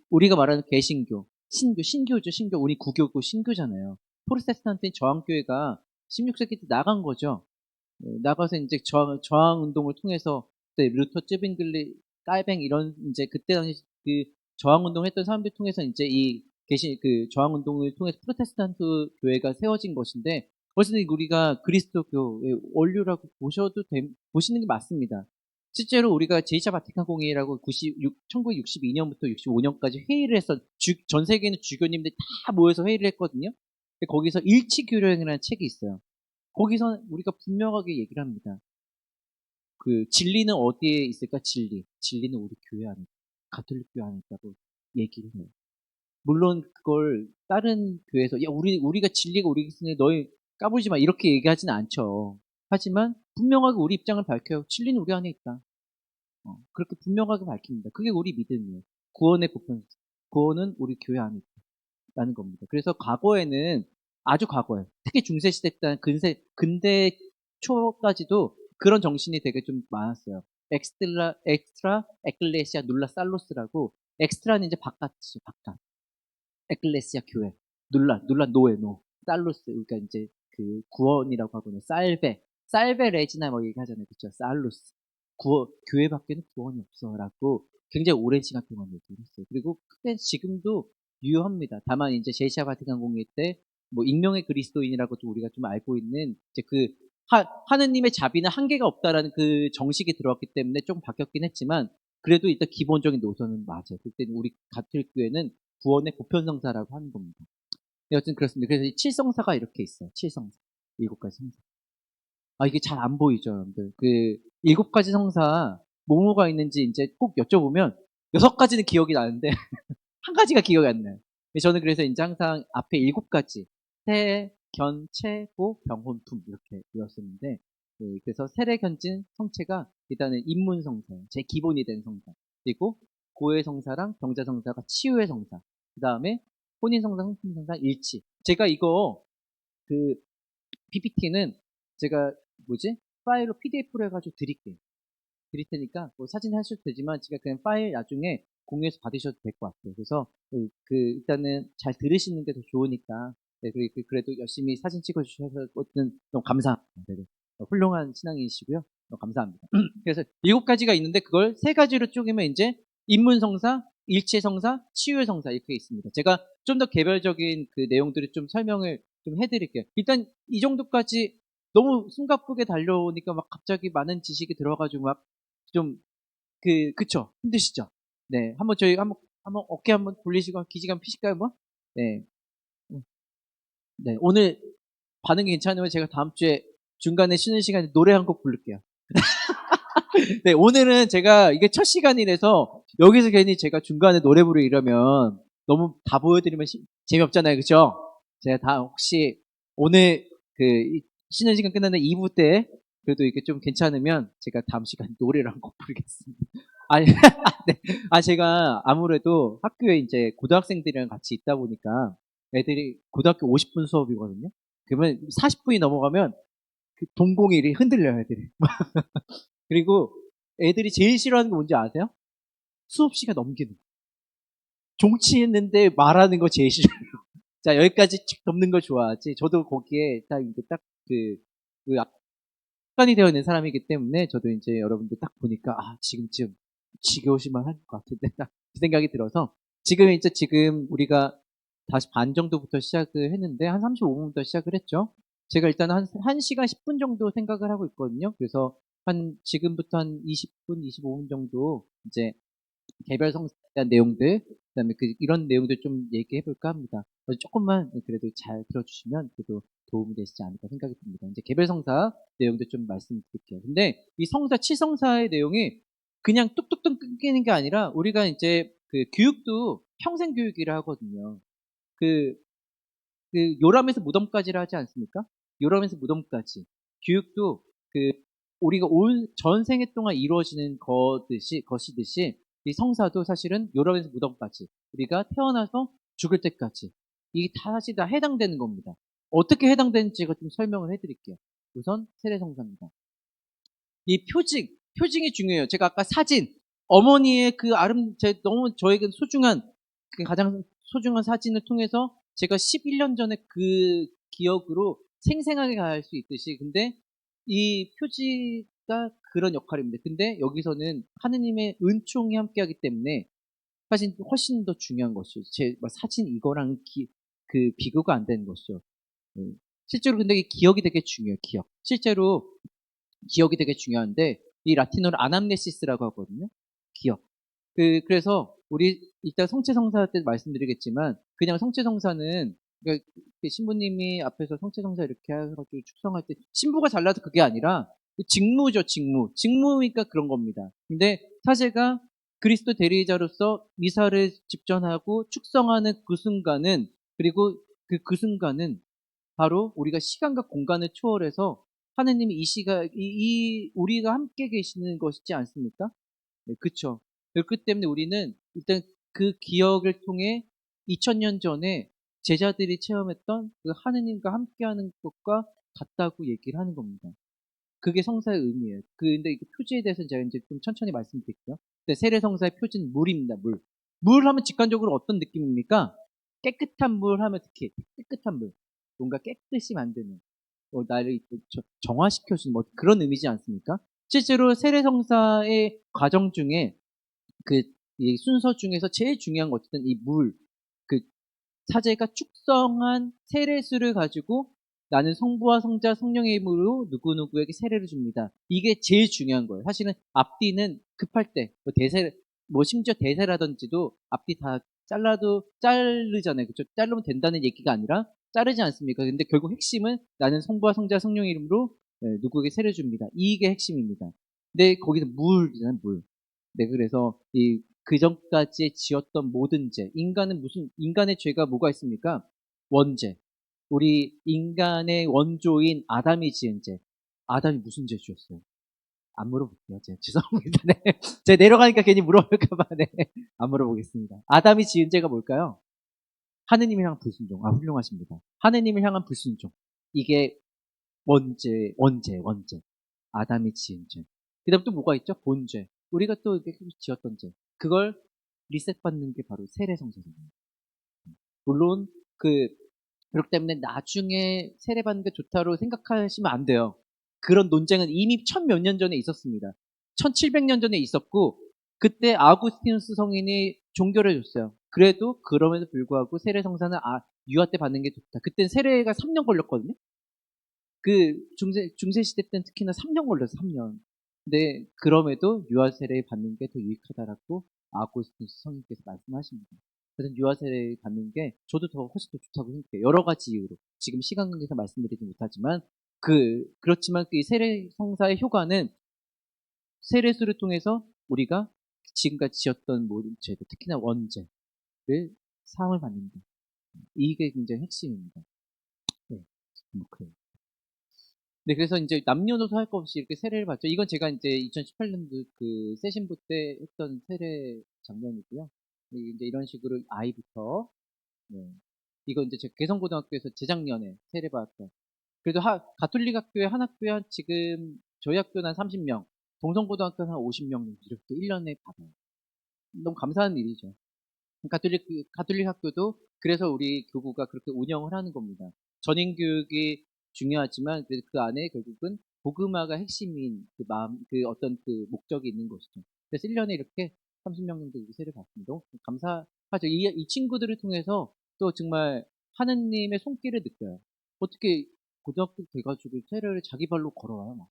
우리가 말하는 개신교, 신교죠, 신교. 우리 구교고 신교잖아요. 프로테스탄트인 저항교회가 16세기 때 나간 거죠. 나가서 이제 저항 운동을 통해서 루터, 쯔빙글리, 깔뱅 이런 이제 그때 당시 그 저항 운동을 했던 사람들 통해서 이제 이 저항 운동을 통해서 프로테스탄트 교회가 세워진 것인데 어쨌든 우리가 그리스도교의 원류라고 보시는 게 맞습니다. 실제로 우리가 제2차 바티칸 공의라고 1962년부터 65년까지 회의를 해서 전 세계에 있는 주교님들이 다 모여서 회의를 했거든요. 근데 거기서 일치교령이라는 책이 있어요. 거기서 우리가 분명하게 얘기를 합니다. 그 진리는 어디에 있을까? 진리는 우리 교회 안에, 가톨릭 교회 안에 있다고 얘기를 해요. 물론 그걸 다른 교회에서 야 우리가 진리가 우리 있으니 너희 까불지 마 이렇게 얘기하지는 않죠. 하지만 분명하게 우리 입장을 밝혀요. 진리는 우리 안에 있다. 그렇게 분명하게 밝힙니다. 그게 우리 믿음이에요. 구원의 보편, 구원은 우리 교회 안에 있다는 겁니다. 그래서 과거에는 아주 과거에 특히 중세 시대 때 근대 초까지도 그런 정신이 되게 좀 많았어요. 엑스트라 에클레시아 눌라 살로스라고 엑스트라는 이제 바깥이죠. 바깥. 에클레시아 교회, 눌라 노에 살로스, 그러니까 이제 그 구원이라고 하거든요. 살베 레지나 뭐 얘기하잖아요. 그쵸? 살로스. 교회 밖에는 구원이 없어라고 굉장히 오랜 시간 동안 얘기를 했어요. 그리고 그때 지금도 유효합니다. 다만 이제 제시아 바티칸 공회 때 뭐 익명의 그리스도인이라고 좀 우리가 좀 알고 있는 이제 그 하느님의 자비는 한계가 없다라는 그 정식이 들어왔기 때문에 좀 바뀌었긴 했지만 그래도 일단 기본적인 노선은 맞아요. 그때는 우리 가톨릭 교회는 구원의 보편성사라고 하는 겁니다. 네, 여튼 그렇습니다. 그래서 이 칠성사가 이렇게 있어요. 칠성사. 7가지 성사. 아, 이게 잘 안 보이죠, 여러분들. 그 7가지 성사, 뭐뭐가 있는지 이제 꼭 여쭤보면 6가지는 기억이 나는데 한 가지가 기억이 안 나요. 저는 그래서 이제 항상 앞에 7가지 세, 견, 채, 고, 병, 혼, 품 이렇게 외웠었는데 그래서 세례, 견진, 성체가 일단은 입문성사예요. 제 기본이 된 성사. 그리고 고의 성사랑 병자 성사가 치유의 성사. 그 다음에 혼인 성사, 성품 성사, 일치. 제가 이거 그 PPT는 제가 파일로 PDF로 해가지고 드릴 테니까 뭐 사진 하셔도 되지만 제가 그냥 파일 나중에 공유해서 받으셔도 될 것 같아요. 그래서 일단은 잘 들으시는 게 더 좋으니까 네, 그래도 열심히 사진 찍어주셔서 너무 감사합니다. 네, 네. 훌륭한 신앙이시고요. 너무 감사합니다. 그래서 7가지가 있는데 그걸 3가지로 쪼개면 이제 인문성사, 일체성사, 치유성사 이렇게 있습니다. 제가 좀 더 개별적인 그 내용들을 좀 설명을 좀 해드릴게요. 일단 이 정도까지 너무 숨가쁘게 달려오니까 막 갑자기 많은 지식이 들어가지고 막 좀 그쵸 힘드시죠? 네, 한번 저희 한번 어깨 한번 돌리시고 기지감 피실까요, 뭐? 네, 네 오늘 반응이 괜찮으면 제가 다음 주에 중간에 쉬는 시간에 노래 한 곡 부를게요. 네, 오늘은 제가 이게 첫 시간이라서 여기서 괜히 제가 중간에 노래 부르 이러면 너무 다 보여드리면 재미없잖아요, 그쵸? 제가 다 혹시 오늘 쉬는 시간 끝나는 2부 때 그래도 이게 좀 괜찮으면 제가 다음 시간에 노래를 한 곡 부르겠습니다. 아니, 네. 제가 아무래도 학교에 이제 고등학생들이랑 같이 있다 보니까 애들이 고등학교 50분 수업이거든요. 그러면 40분이 넘어가면 그 동공이 흔들려요, 애들이. 그리고 애들이 제일 싫어하는 게 뭔지 아세요? 수업 시간 넘기는 거. 종치했는데 말하는 거 제일 싫어요. 자, 여기까지 쭉 넘는 걸 좋아하지. 저도 거기에 딱 이제 그 습관이 되어 있는 사람이기 때문에 저도 이제 여러분들 딱 보니까 지금쯤 지겨우시면 할 것 같은데 딱 그 생각이 들어서 지금 우리가 다시 반 정도부터 시작을 했는데 한 35분부터 시작을 했죠. 제가 일단 한 1시간 10분 정도 생각을 하고 있거든요. 그래서 지금부터 한 20분, 25분 정도 이제 개별 성사에 대한 내용들, 그다음에 이런 내용들 좀 얘기해 볼까 합니다. 조금만 그래도 잘 들어주시면 그래도 도움이 되시지 않을까 생각이 듭니다. 이제 개별 성사 내용들 좀 말씀드릴게요. 근데 이 성사, 치성사의 내용이 그냥 뚝뚝뚝 끊기는 게 아니라 우리가 이제 그 교육도 평생 교육이라 하거든요. 그, 요람에서 무덤까지를 하지 않습니까? 요람에서 무덤까지. 교육도 우리가 온 전생에 동안 이루어지는 것이듯이 이 성사도 사실은 요람에서 무덤까지. 우리가 태어나서 죽을 때까지. 이게 사실 다 해당되는 겁니다. 어떻게 해당되는지 제가 좀 설명을 해드릴게요. 우선 세례성사입니다. 이 표징이 중요해요. 제가 아까 사진, 어머니의 너무 저에게 가장 소중한 사진을 통해서 제가 11년 전에 그 기억으로 생생하게 갈 수 있듯이, 근데 이 표지가 그런 역할입니다. 근데 여기서는 하느님의 은총이 함께하기 때문에 사실 훨씬 더 중요한 것이죠. 제 사진 이거랑 비교가 안 되는 것이죠. 실제로 근데 이 기억이 되게 중요해요. 기억. 실제로 기억이 되게 중요한데 이 라틴어로 아남네시스라고 하거든요. 기억. 그래서 우리 이따 성체성사 때 말씀드리겠지만 그냥 성체성사는 그러니까 그 신부님이 앞에서 성체성사 이렇게 해가지고 축성할 때 신부가 잘라서 그게 아니라 직무죠, 직무. 직무니까 그런 겁니다. 근데 사제가 그리스도 대리자로서 미사를 집전하고 축성하는 그 순간은 그리고 그 순간은 바로 우리가 시간과 공간을 초월해서 하느님이 우리가 함께 계시는 것이지 않습니까? 네, 그쵸. 그렇기 때문에 우리는 일단 그 기억을 통해 2000년 전에 제자들이 체험했던 그 하느님과 함께하는 것과 같다고 얘기를 하는 겁니다. 그게 성사의 의미예요. 근데 이 표지에 대해서는 제가 이제 좀 천천히 말씀드릴게요. 근데 세례성사의 표지는 물입니다, 물. 물 하면 직관적으로 어떤 느낌입니까? 깨끗한 물 하면 특히 깨끗한 물. 뭔가 깨끗이 만드는, 나를 정화시켜주는 뭐 그런 의미지 않습니까? 실제로 세례성사의 과정 중에 그 이 순서 중에서 제일 중요한 건 어쨌든 이 물, 그 사제가 축성한 세례수를 가지고 나는 성부와 성자 성령의 이름으로 누구누구에게 세례를 줍니다. 이게 제일 중요한 거예요. 사실은 앞뒤는 급할 때, 뭐 심지어 대세라든지도 앞뒤 다 자르잖아요. 그쵸? 자르면 된다는 얘기가 아니라 자르지 않습니까? 근데 결국 핵심은 나는 성부와 성자 성령의 이름으로 누구에게 세례를 줍니다. 이게 핵심입니다. 근데 거기는 물이잖아요, 물. 네, 그래서 그 전까지 지었던 모든 죄, 인간의 죄가 뭐가 있습니까? 원죄. 우리 인간의 원조인 아담이 지은 죄. 아담이 무슨 죄 지었어요? 안 물어볼게요. 제가 죄송합니다. 네. 제가 내려가니까 괜히 물어볼까봐, 네. 안 물어보겠습니다. 아담이 지은 죄가 뭘까요? 하느님을 향한 불순종. 훌륭하십니다. 하느님을 향한 불순종. 이게 원죄. 아담이 지은 죄. 그 다음 또 뭐가 있죠? 본죄. 우리가 또 이렇게 지었던 죄. 그걸 리셋받는 게 바로 세례성사입니다. 물론, 그렇기 때문에 나중에 세례받는 게 좋다고 생각하시면 안 돼요. 그런 논쟁은 이미 천 몇 년 전에 있었습니다. 1700년 전에 있었고, 그때 아우구스티누스 성인이 종교를 줬어요. 그래도 그럼에도 불구하고 세례성사는 유아 때 받는 게 좋다. 그땐 세례가 3년 걸렸거든요. 중세 시대 때는 특히나 3년 걸렸어, 3년. 근데 그럼에도 유아 세례 받는 게 더 유익하다라고 아우구스티누스 성인께서 말씀하십니다. 그래서 유아 세례 받는 게 저도 훨씬 더 좋다고 생각해요. 여러 가지 이유로. 지금 시간 관계상 말씀드리지 못하지만 그렇지만 이 세례 성사의 효과는 세례수를 통해서 우리가 지금까지 지었던 모든 죄도 특히나 원죄를 사함을 받는다. 이게 굉장히 핵심입니다. 네, 뭐 그래요. 네, 그래서 이제 남녀노소 할 것 없이 이렇게 세례를 받죠. 이건 제가 이제 2018년도 그 세신부 때 했던 세례 장면이고요. 이제 이런 식으로 아이부터, 네. 이거 이제 제가 개성고등학교에서 재작년에 세례 받았던. 그래도 가톨릭 학교에 한 학교에 지금 저희 학교는 한 30명, 동성고등학교는 한 50명 이렇게 1년에 받아요. 너무 감사한 일이죠. 가톨릭 학교도 그래서 우리 교구가 그렇게 운영을 하는 겁니다. 전인 교육이 중요하지만 그 안에 결국은 복음화가 핵심인 그 마음, 그 어떤 그 목적이 있는 것이죠. 그래서 1년에 이렇게 30명 정도 세례를 받습니다. 감사하죠. 이 친구들을 통해서 또 정말 하느님의 손길을 느껴요. 어떻게 고등학교 돼가지고 세례를 자기 발로 걸어와요. 막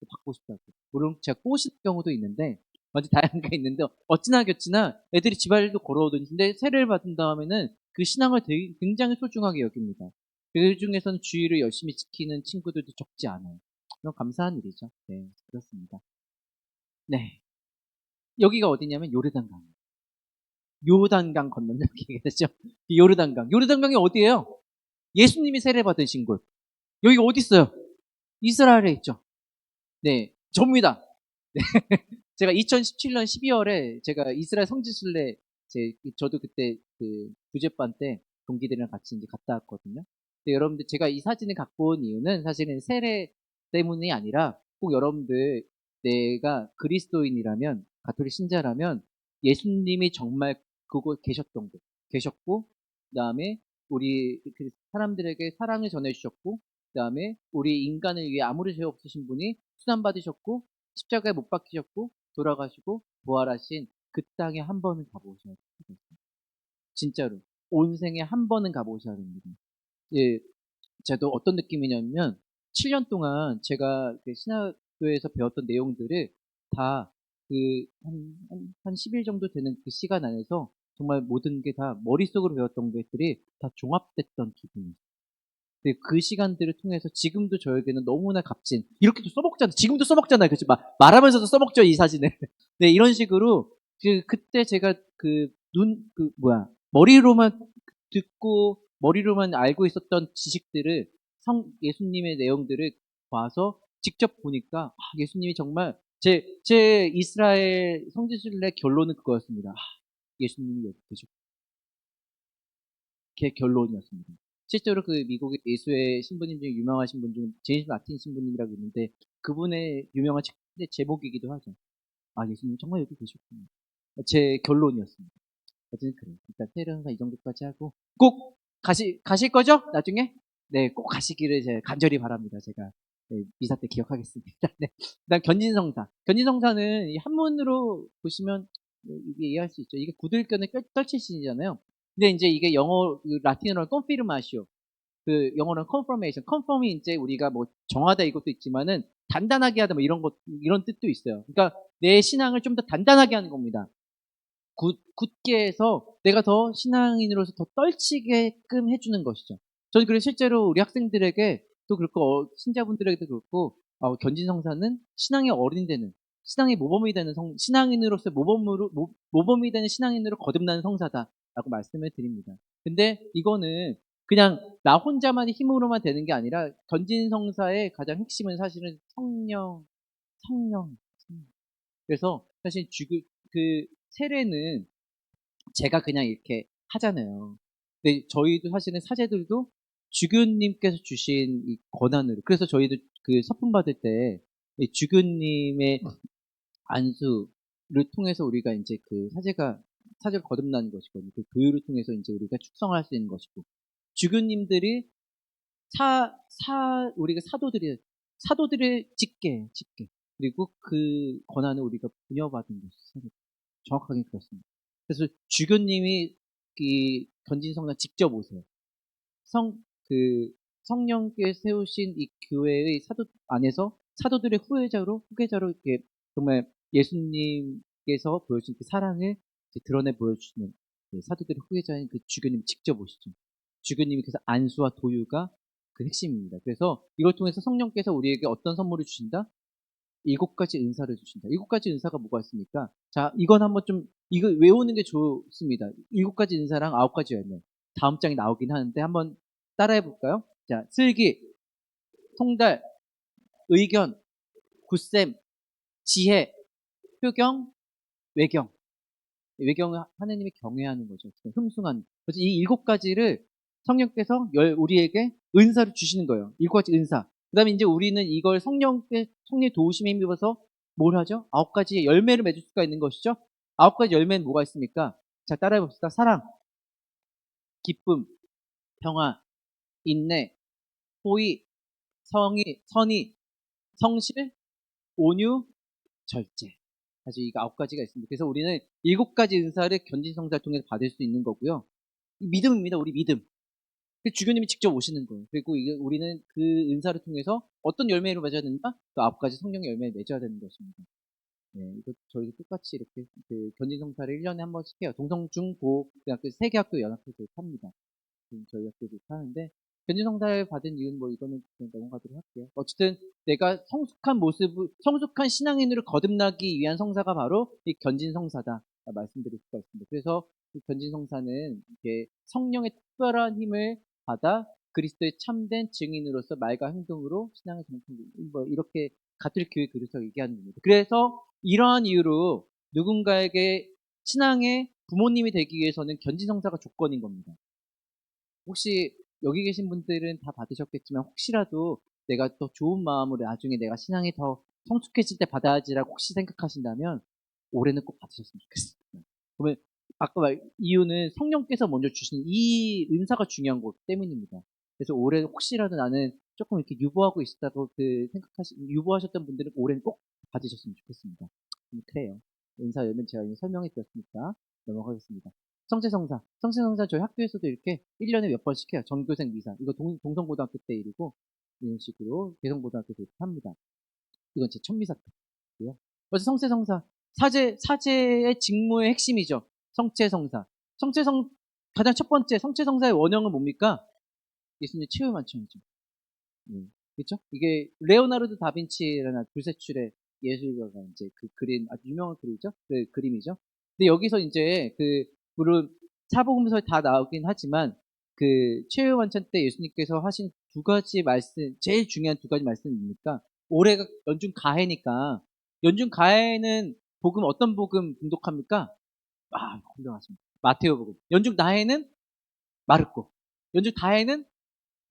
받고 싶다고. 물론 제가 꼬시는 경우도 있는데 완전 다양한 게 있는데 어찌나 겹치나 애들이 지발도 걸어오든지 근데 세례를 받은 다음에는 그 신앙을 굉장히 소중하게 여깁니다. 그 중에서는 주의를 열심히 지키는 친구들도 적지 않아요. 그럼 감사한 일이죠. 네, 그렇습니다. 네, 여기가 어디냐면 요르단강. 요단강 건너는 여기겠죠. 요르단강. 요르단강이 어디예요? 예수님이 세례 받으신 곳. 여기가 어디 있어요? 이스라엘에 있죠. 네, 접니다. 네. 제가 2017년 12월에 제가 이스라엘 성지순례 저도 그때 그 부제반 때 동기들이랑 같이 이제 갔다 왔거든요. 근데 여러분들 제가 이 사진을 갖고 온 이유는 사실은 세례 때문이 아니라 꼭 여러분들 내가 그리스도인이라면 가톨릭 신자라면 예수님이 정말 그곳 계셨고 그다음에 우리 사람들에게 사랑을 전해주셨고 그다음에 우리 인간을 위해 아무리 죄 없으신 분이 수단 받으셨고 십자가에 못 박히셨고 돌아가시고 부활하신 그 땅에 한 번은 가보셔야 됩니다. 진짜로 온 생에 한 번은 가보셔야 됩니다. 예, 제가 또 어떤 느낌이냐면 7년 동안 제가 그 신학교에서 배웠던 내용들을 다 그 한 10일 정도 되는 그 시간 안에서 정말 모든 게 다 머릿속으로 배웠던 것들이 다 종합됐던 기분이에요. 그 시간들을 통해서 지금도 저에게는 너무나 값진, 이렇게 또 써먹잖아요. 지금도 써먹잖아요. 그치? 말하면서도 써먹죠, 이 사진을. 네, 이런 식으로, 그때 제가 머리로만 듣고, 머리로만 알고 있었던 지식들을, 예수님의 내용들을 봐서 직접 보니까, 예수님이 정말, 제 이스라엘 성지순례 결론은 그거였습니다. 예수님이 여기 계셨고, 게 결론이었습니다. 실제로 그 미국의 예수의 신부님 중에 유명하신 분 중 제임스 마틴 신부님이라고 있는데 그분의 유명한 책의 제목이기도 하죠. 예수님 정말 여기 계셨구나. 제 결론이었습니다. 어쨌든 그래요. 일단 세례연사 이 정도까지 하고 꼭 가실 거죠? 나중에? 네, 꼭 가시기를 제가 간절히 바랍니다. 제가 네, 미사 때 기억하겠습니다. 네. 그다음 견진성사. 견진성사는 이 한문으로 보시면 이게 이해할 수 있죠. 이게 구들견의 떨치신이잖아요. 근데 이제 이게 영어 라틴어로 confirmatio, 그 영어로는 confirmation, confirm이 이제 우리가 뭐 정하다 이것도 있지만은 단단하게 하다 뭐 이런 뜻도 있어요. 그러니까 내 신앙을 좀 더 단단하게 하는 겁니다. 굳게 해서 내가 더 신앙인으로서 더 떨치게끔 해주는 것이죠. 저는 그래서 실제로 우리 학생들에게 또 그렇고 신자분들에게도 그렇고 견진성사는 신앙의 어른이 되는, 신앙의 모범이 되는 신앙인으로서 모범이 되는 신앙인으로 거듭나는 성사다라고 말씀을 드립니다. 근데 이거는 그냥 나 혼자만의 힘으로만 되는 게 아니라 견진성사의 가장 핵심은 사실은 성령. 그래서 사실 그 세례는 제가 그냥 이렇게 하잖아요. 근데 저희도 사실은 사제들도 주교님께서 주신 이 권한으로, 그래서 저희도 그 서품 받을 때 주교님의 안수를 통해서 우리가 이제 그 사제가 거듭나는 것이거든요. 그 교육을 통해서 이제 우리가 축성할 수 있는 것이고, 주교님들이 우리가 사도들을 짓게. 그리고 그 권한을 우리가 부여받은 것이 정확하게 그렇습니다. 그래서 주교님이 이 견진성당 직접 오세요. 그 성령께서 세우신 이 교회의 사도 안에서 사도들의 후계자로 이렇게 정말 예수님께서 보여주신 그 사랑을 드러내 보여주시는 사도들의 후계자인 그 주교님 직접 오시죠. 주교님이 그래서 안수와 도유가 그 핵심입니다. 그래서 이걸 통해서 성령께서 우리에게 어떤 선물을 주신다? 7가지 은사를 주신다. 7가지 은사가 뭐가 있습니까? 자, 이건 한번 이거 외우는 게 좋습니다. 7가지 은사랑 9가지 열매. 다음 장에 나오긴 하는데 한번 따라해 볼까요? 자, 슬기, 통달, 의견, 굳셈, 지혜, 효경, 외경. 외경은 하느님이 경외하는 거죠. 흠숭한. 그래서 이 7가지를 성령께서 우리에게 은사를 주시는 거예요. 7가지 은사. 그 다음에 이제 우리는 이걸 성령의 도우심에 힘입어서 뭘 하죠? 9가지의 열매를 맺을 수가 있는 것이죠. 9가지 열매는 뭐가 있습니까? 자, 따라해 봅시다. 사랑, 기쁨, 평화, 인내, 호의, 선의, 성실, 온유, 절제. 사실 이거 9가지가 있습니다. 그래서 우리는 7가지 은사를 견진성사를 통해서 받을 수 있는 거고요. 믿음입니다. 우리 믿음. 주교님이 직접 오시는 거예요. 그리고 우리는 그 은사를 통해서 어떤 열매를 맺어야 된다? 그 9가지 성령의 열매를 맺어야 되는 것입니다. 네, 이거 저희도 똑같이 이렇게 그 견진성사를 1년에 한 번씩 해요. 동성중고 고등학교 3개 학교 연합해서 합니다. 지금 저희 학교도 하는데 견진성사를 받은 이유는 뭐 이거는 그냥 넘어가도록 할게요. 어쨌든 내가 성숙한 신앙인으로 거듭나기 위한 성사가 바로 이 견진성사다 말씀드릴 수가 있습니다. 그래서 이 견진성사는 이게 성령의 특별한 힘을 받아 그리스도의 참된 증인으로서 말과 행동으로 신앙을 정착, 뭐 이렇게 가톨릭 교회 그래서 얘기하는 겁니다. 그래서 이러한 이유로 누군가에게 신앙의 부모님이 되기 위해서는 견진성사가 조건인 겁니다. 혹시 여기 계신 분들은 다 받으셨겠지만 혹시라도 내가 더 좋은 마음으로 나중에 내가 신앙이 더 성숙해질 때 받아야지라고 혹시 생각하신다면 올해는 꼭 받으셨으면 좋겠습니다. 그러면 아까 이유는 성령께서 먼저 주신 이 은사가 중요한 것 때문입니다. 그래서 올해 혹시라도 나는 조금 이렇게 유보하고 있다고 유보하셨던 분들은 올해는 꼭 받으셨으면 좋겠습니다. 그래요. 은사 열면 제가 설명해 드렸으니까 넘어가겠습니다. 성체성사. 성체성사 저희 학교에서도 이렇게 1년에 몇 번씩 해요. 전교생 미사. 이거 동성고등학교 때 일이고, 이런 식으로 개성고등학교도 이렇게 합니다. 이건 제 첫 미사고요. 그래서 성체성사. 사제의 직무의 핵심이죠. 성체성사. 가장 첫 번째 성체성사의 원형은 뭡니까? 예수님의 최후 만찬이죠. 그렇죠? 이게 레오나르도 다빈치라는 불세출의 예술가가 이제 그 그린 아주 유명한 그림이죠. 그 그림이죠. 근데 여기서 이제 물론 사복음서에 다 나오긴 하지만 그 최후 만찬 때 예수님께서 하신 두 가지 말씀, 제일 중요한 두 가지 말씀이 뭡니까? 올해가 연중 가해니까 연중 가해는 복음 어떤 복음 분독합니까? 훌륭하십니다. 마테오 복음. 연중 나해는 마르코. 연중 다해는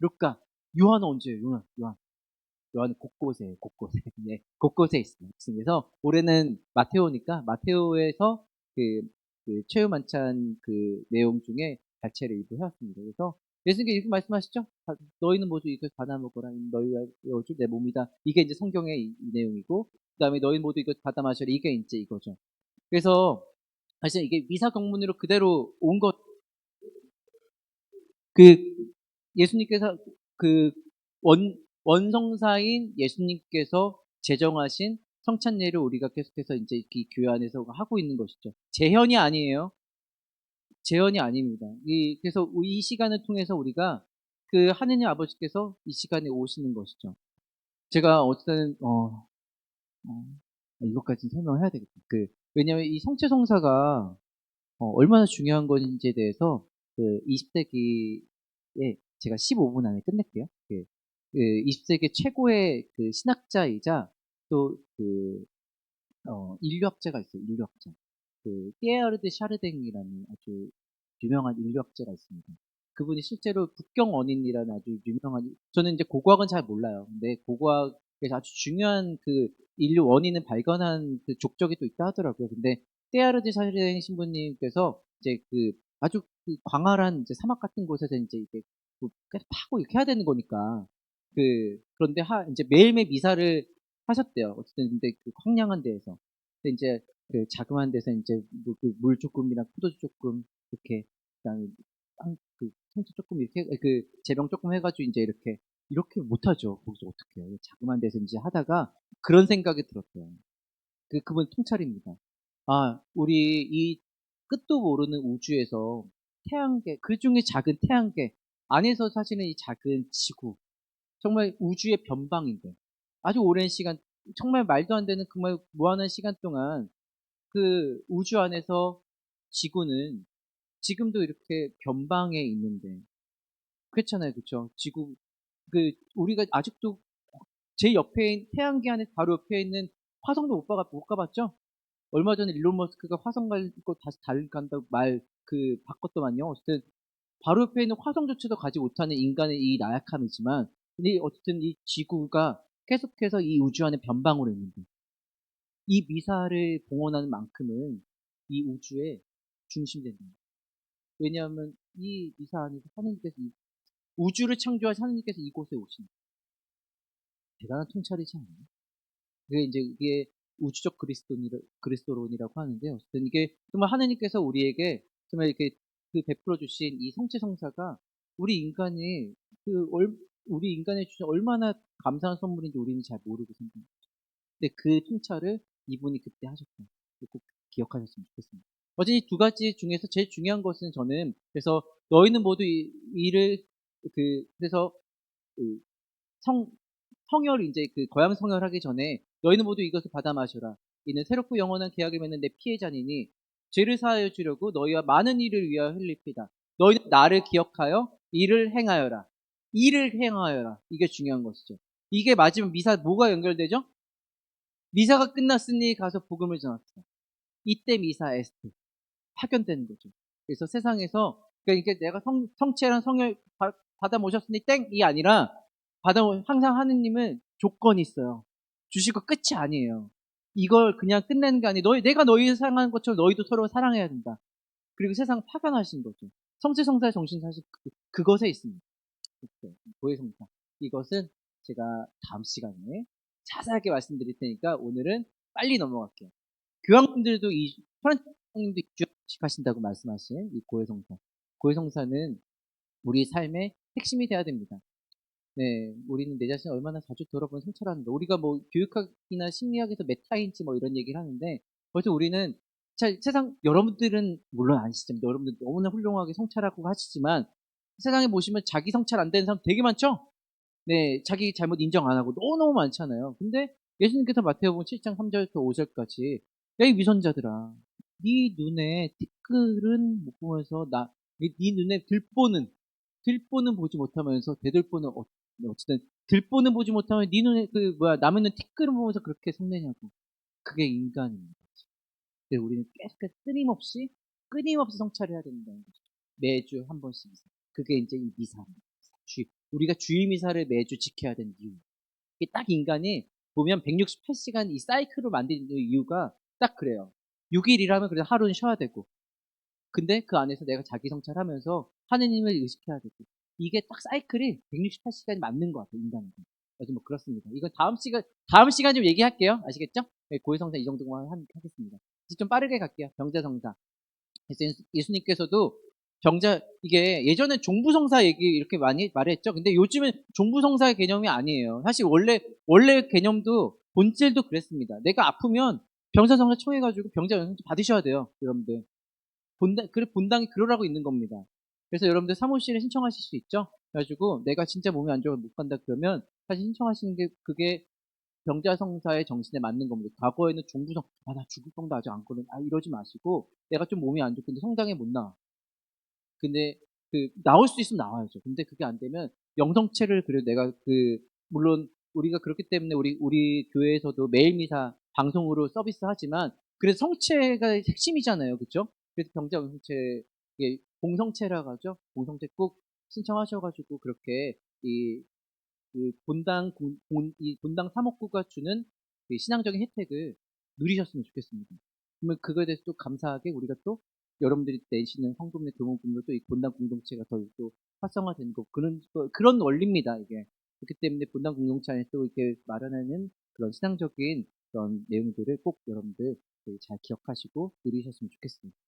루카. 요한은 언제예요? 요한은 곳곳에. 네, 곳곳에 있어요. 그래서 올해는 마테오니까 마테오에서 최후 만찬 내용 중에 발췌를 일부 해왔습니다. 그래서 예수님께서 이렇게 말씀하시죠? 너희는 모두 이것을 받아 먹어라. 너희가 여주 내 몸이다. 이게 이제 성경의 이 내용이고, 그 다음에 너희 모두 이것 받아 마셔라. 이게 이제 이거죠. 그래서 사실 이게 미사 경문으로 그대로 온 것, 그 예수님께서 그 원성사인 예수님께서 제정하신 성찬례를 우리가 계속해서 이제 이 교회 안에서 하고 있는 것이죠. 재현이 아니에요. 재현이 아닙니다. 그래서 이 시간을 통해서 우리가 하느님 아버지께서 이 시간에 오시는 것이죠. 제가 이것까지 설명해야 되겠다. 왜냐하면 이 성체성사가 얼마나 중요한 건지에 대해서 20세기에 제가 15분 안에 끝낼게요. 20세기 최고의 신학자이자 또 인류학자가 있어요. 인류학자. 띠에르드 샤르댕이라는 아주 유명한 인류학자가 있습니다. 그분이 실제로 북경 원인이라는 아주 유명한, 저는 이제 고고학은 잘 몰라요. 근데 고고학에서 아주 중요한 인류 원인을 발견한 족적이 또 있다 하더라고요. 근데 띠에르드 샤르댕 신부님께서 이제 아주 광활한 이제 사막 같은 곳에서 이제 이게 계속 파고 이렇게 해야 되는 거니까 그런데 이제 매일매일 미사를 하셨대요. 어쨌든 근데 황량한 데에서. 근데 이제 자그마한 데서 이제 물 조금이랑 포도주 조금 이렇게 그다음에 생수 조금 이렇게 제병 조금 해가지고 이제 이렇게 못하죠. 거기서 어떻게 해요? 자그마한 데서 이제 하다가 그런 생각이 들었대요. 그분 통찰입니다. 우리 이 끝도 모르는 우주에서 태양계, 그 중에 작은 태양계 안에서 사실은 이 작은 지구, 정말 우주의 변방인데 아주 오랜 시간, 정말 말도 안 되는 정말 무한한 시간 동안 우주 안에서 지구는 지금도 이렇게 변방에 있는데 그렇잖아요, 그렇죠? 지구 우리가 아직도 제 옆에 있는 태양계 안에 바로 옆에 있는 화성도 못 가봤죠? 얼마 전에 일론 머스크가 화성 갈 거 다시 달 간다고 바꿨더만요. 어쨌든 바로 옆에 있는 화성조차도 가지 못하는 인간의 이 나약함이지만, 근데 어쨌든 이 지구가 계속해서 이 우주 안에 변방으로 있는데, 이 미사를 봉헌하는 만큼은 이 우주의 중심됩니다. 왜냐하면 이 미사 안에서 하느님께서 우주를 창조하신 하느님께서 이곳에 오신 대단한 통찰이지 않나요? 그게 이제 이게 우주적 그리스도론이라고 하는데요. 어쨌든 이게 정말 하느님께서 우리에게 정말 이렇게 베풀어 주신 이 성체성사가 우리 인간이 우리 인간에 주신 얼마나 감사한 선물인지 우리는 잘 모르고 생각합니다. 근데 그 통찰을 이분이 그때 하셨다. 꼭 기억하셨으면 좋겠습니다. 어제 이 두 가지 중에서 제일 중요한 것은 저는 그래서 너희는 모두 이를 그래서 그 성혈 이제 거양 성혈하기 전에 너희는 모두 이것을 받아 마셔라. 이는 새롭고 영원한 계약을 맺는 내 피해자니니 죄를 사하여 주려고 너희와 많은 일을 위하여 흘립니다. 너희는 나를 기억하여 일을 행하여라. 일을 행하여라. 이게 중요한 것이죠. 이게 마지막 미사 뭐가 연결되죠? 미사가 끝났으니 가서 복음을 전합시다. 이때 미사 에스테 파견되는 거죠. 그래서 세상에서 그러니까 내가 성체랑 성혈 받아 모셨으니 땡이 아니라 항상 하느님은 조건이 있어요. 주시고 끝이 아니에요. 이걸 그냥 끝내는 게 아니에요. 내가 너희를 사랑하는 것처럼 너희도 서로 사랑해야 된다. 그리고 세상 파견하신 거죠. 성체성사의 정신 사실 그것에 있습니다. 고해성사. 이것은 제가 다음 시간에 자세하게 말씀드릴 테니까 오늘은 빨리 넘어갈게요. 교황님들도 프란치스님도 하신다고 말씀하신 이 고해성사. 고해성사는 우리 삶의 핵심이 돼야 됩니다. 네, 우리는 내 자신을 얼마나 자주 돌아보면 성찰하는가. 우리가 뭐 교육학이나 심리학에서 메타인지 뭐 이런 얘기를 하는데 벌써 우리는 세상 여러분들은 물론 아시죠. 여러분들 너무나 훌륭하게 성찰하고 하시지만 세상에 보시면 자기 성찰 안 되는 사람 되게 많죠. 네, 자기 잘못 인정 안 하고 너무너무 많잖아요. 근데 예수님께서 마태복음 7장 3절부터 5절까지 야, 이 위선자들아, 네 눈에 티끌은 못 보면서 네 눈에 들보는 보지 못하면서 대들보는 어쨌든 들보는 보지 못하면 네 눈에 남의 눈 티끌을 보면서 그렇게 성내냐고. 그게 인간입니다. 근데 우리는 계속 끊임없이 성찰을 해야 된다는 거죠. 매주 한 번씩. 그게 이제 이 미사입니다. 우리가 주의 미사를 매주 지켜야 되는 이유. 이게 딱 인간이 보면 168시간 이 사이클을 만드는 이유가 딱 그래요. 6일 일하면 그래도 하루는 쉬어야 되고. 근데 그 안에서 내가 자기 성찰하면서 하느님을 의식해야 되고. 이게 딱 사이클이 168시간이 맞는 것 같아요, 인간은. 그래서 뭐 그렇습니다. 이건 다음 시간 좀 얘기할게요. 아시겠죠? 네, 고해성사 이 정도만 하겠습니다. 이제 좀 빠르게 갈게요. 병자성사. 예수님께서도 이게 예전에 종부성사 얘기 이렇게 많이 말했죠. 근데 요즘은 종부성사의 개념이 아니에요. 사실 원래 개념도 본질도 그랬습니다. 내가 아프면 병자성사 청해가지고 병자성사 받으셔야 돼요, 여러분들. 본당이 그러라고 있는 겁니다. 그래서 여러분들 사무실에 신청하실 수 있죠. 그래가지고 내가 진짜 몸이 안 좋아서 못 간다 그러면 사실 신청하시는 게 그게 병자성사의 정신에 맞는 겁니다. 과거에는 종부성, 나 죽을 병도 아직 안 거든. 이러지 마시고 내가 좀 몸이 안 좋은데 성당에 못 나와. 근데 나올 수 있으면 나와야죠. 근데 그게 안 되면 영성체를 그래도 내가 물론 우리가 그렇기 때문에 우리 교회에서도 매일 미사 방송으로 서비스 하지만 그래서 성체가 핵심이잖아요. 그렇죠? 그래서 병자 영성체 이게 공성체라고 하죠. 공성체 꼭 신청하셔가지고 그렇게 이 본당 사목구가 주는 신앙적인 혜택을 누리셨으면 좋겠습니다. 그러면 그거에 대해서 또 감사하게 우리가 또 여러분들이 내시는 성금의 교목금으로 또 이 본당 공동체가 더 또 활성화되는 거 그런 원리입니다. 이게 그렇기 때문에 본당 공동체 안에 또 이렇게 마련하는 그런 신앙적인 그런 내용들을 꼭 여러분들 잘 기억하시고 누리셨으면 좋겠습니다.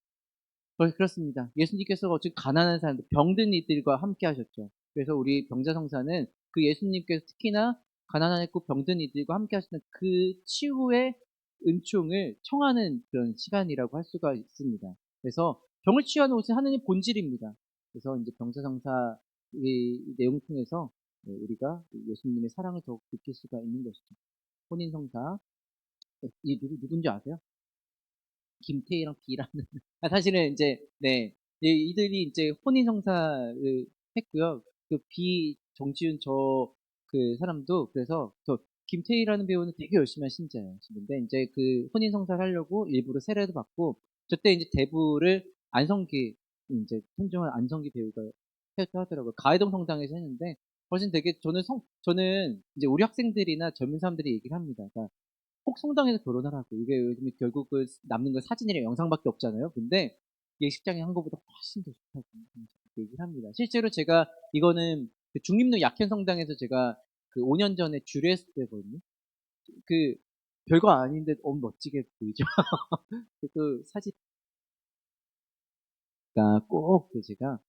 그렇습니다. 예수님께서 어쨌든 가난한 사람들, 병든 이들과 함께 하셨죠. 그래서 우리 병자성사는 그 예수님께서 특히나 가난하고 병든 이들과 함께 하시는 그 치유의 은총을 청하는 그런 시간이라고 할 수가 있습니다. 그래서 병을 치유하는 것은 하느님 본질입니다. 그래서 이제 병자성사 이 내용 통해서 우리가 예수님의 사랑을 더욱 느낄 수가 있는 것이죠. 혼인성사. 이 누군지 아세요? 김태희랑 비라는 사실은 이제 네 이들이 이제 혼인 성사를 했고요. 그 비 정지훈 그 사람도 그래서 김태희라는 배우는 되게 열심히 한 신자예요. 근데 이제 그 혼인 성사를 하려고 일부러 세례도 받고 저때 이제 대부를 안성기 이제 손정은 안성기 배우가 했다 하더라고요. 가해동 성당에서 했는데 훨씬 되게 저는 이제 우리 학생들이나 젊은 사람들이 얘기를 합니다. 그러니까 꼭 성당에서 결혼하라고. 이게 요즘에 결국 남는 건 사진이랑 영상밖에 없잖아요. 근데 예식장에 한 것보다 훨씬 더 좋다고 얘기를 합니다. 실제로 제가 이거는 중림로 약현 성당에서 제가 5년 전에 주례했을 때거든요. 별거 아닌데 너무 멋지게 보이죠. 그 사진 꼭 제가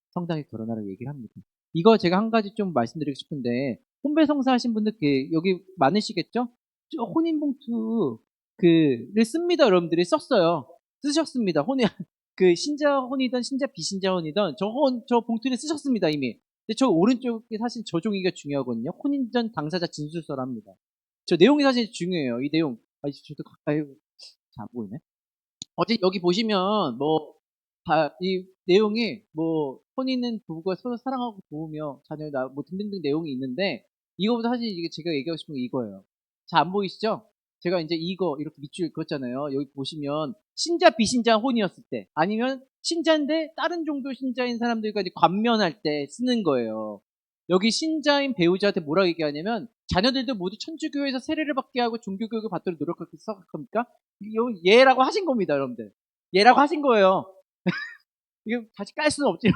성당에 결혼하라고 얘기를 합니다. 이거 제가 한 가지 좀 말씀드리고 싶은데 혼배성사 하신 분들 여기 많으시겠죠? 혼인봉투를 씁니다. 여러분들이 쓰셨습니다. 신자 혼이든 신자 비신자 혼이든 저 봉투를 쓰셨습니다. 이미. 근데 저 오른쪽에 사실 저 종이가 중요하거든요. 혼인 전 당사자 진술서랍니다. 저 내용이 사실 중요해요. 이 내용. 저도 가까이 잘 안 보이네. 어제 여기 보시면 이 내용이 혼인은 부부가 서로 사랑하고 도우며 자녀를 낳고 등등등 내용이 있는데 이거보다 사실 이게 제가 얘기하고 싶은 게 이거예요. 잘 안 보이시죠? 제가 이제 이거 이렇게 밑줄 그었잖아요. 여기 보시면 신자 비신자 혼이었을 때 아니면 신자인데 다른 종교 신자인 사람들과 이제 관면할 때 쓰는 거예요. 여기 신자인 배우자한테 뭐라고 얘기하냐면 자녀들도 모두 천주교에서 세례를 받게 하고 종교교육을 받도록 노력할 수 생각합니까? 얘라고 하신 겁니다, 여러분들. 얘라고 하신 거예요. 이게 다시 깔 수는 없지만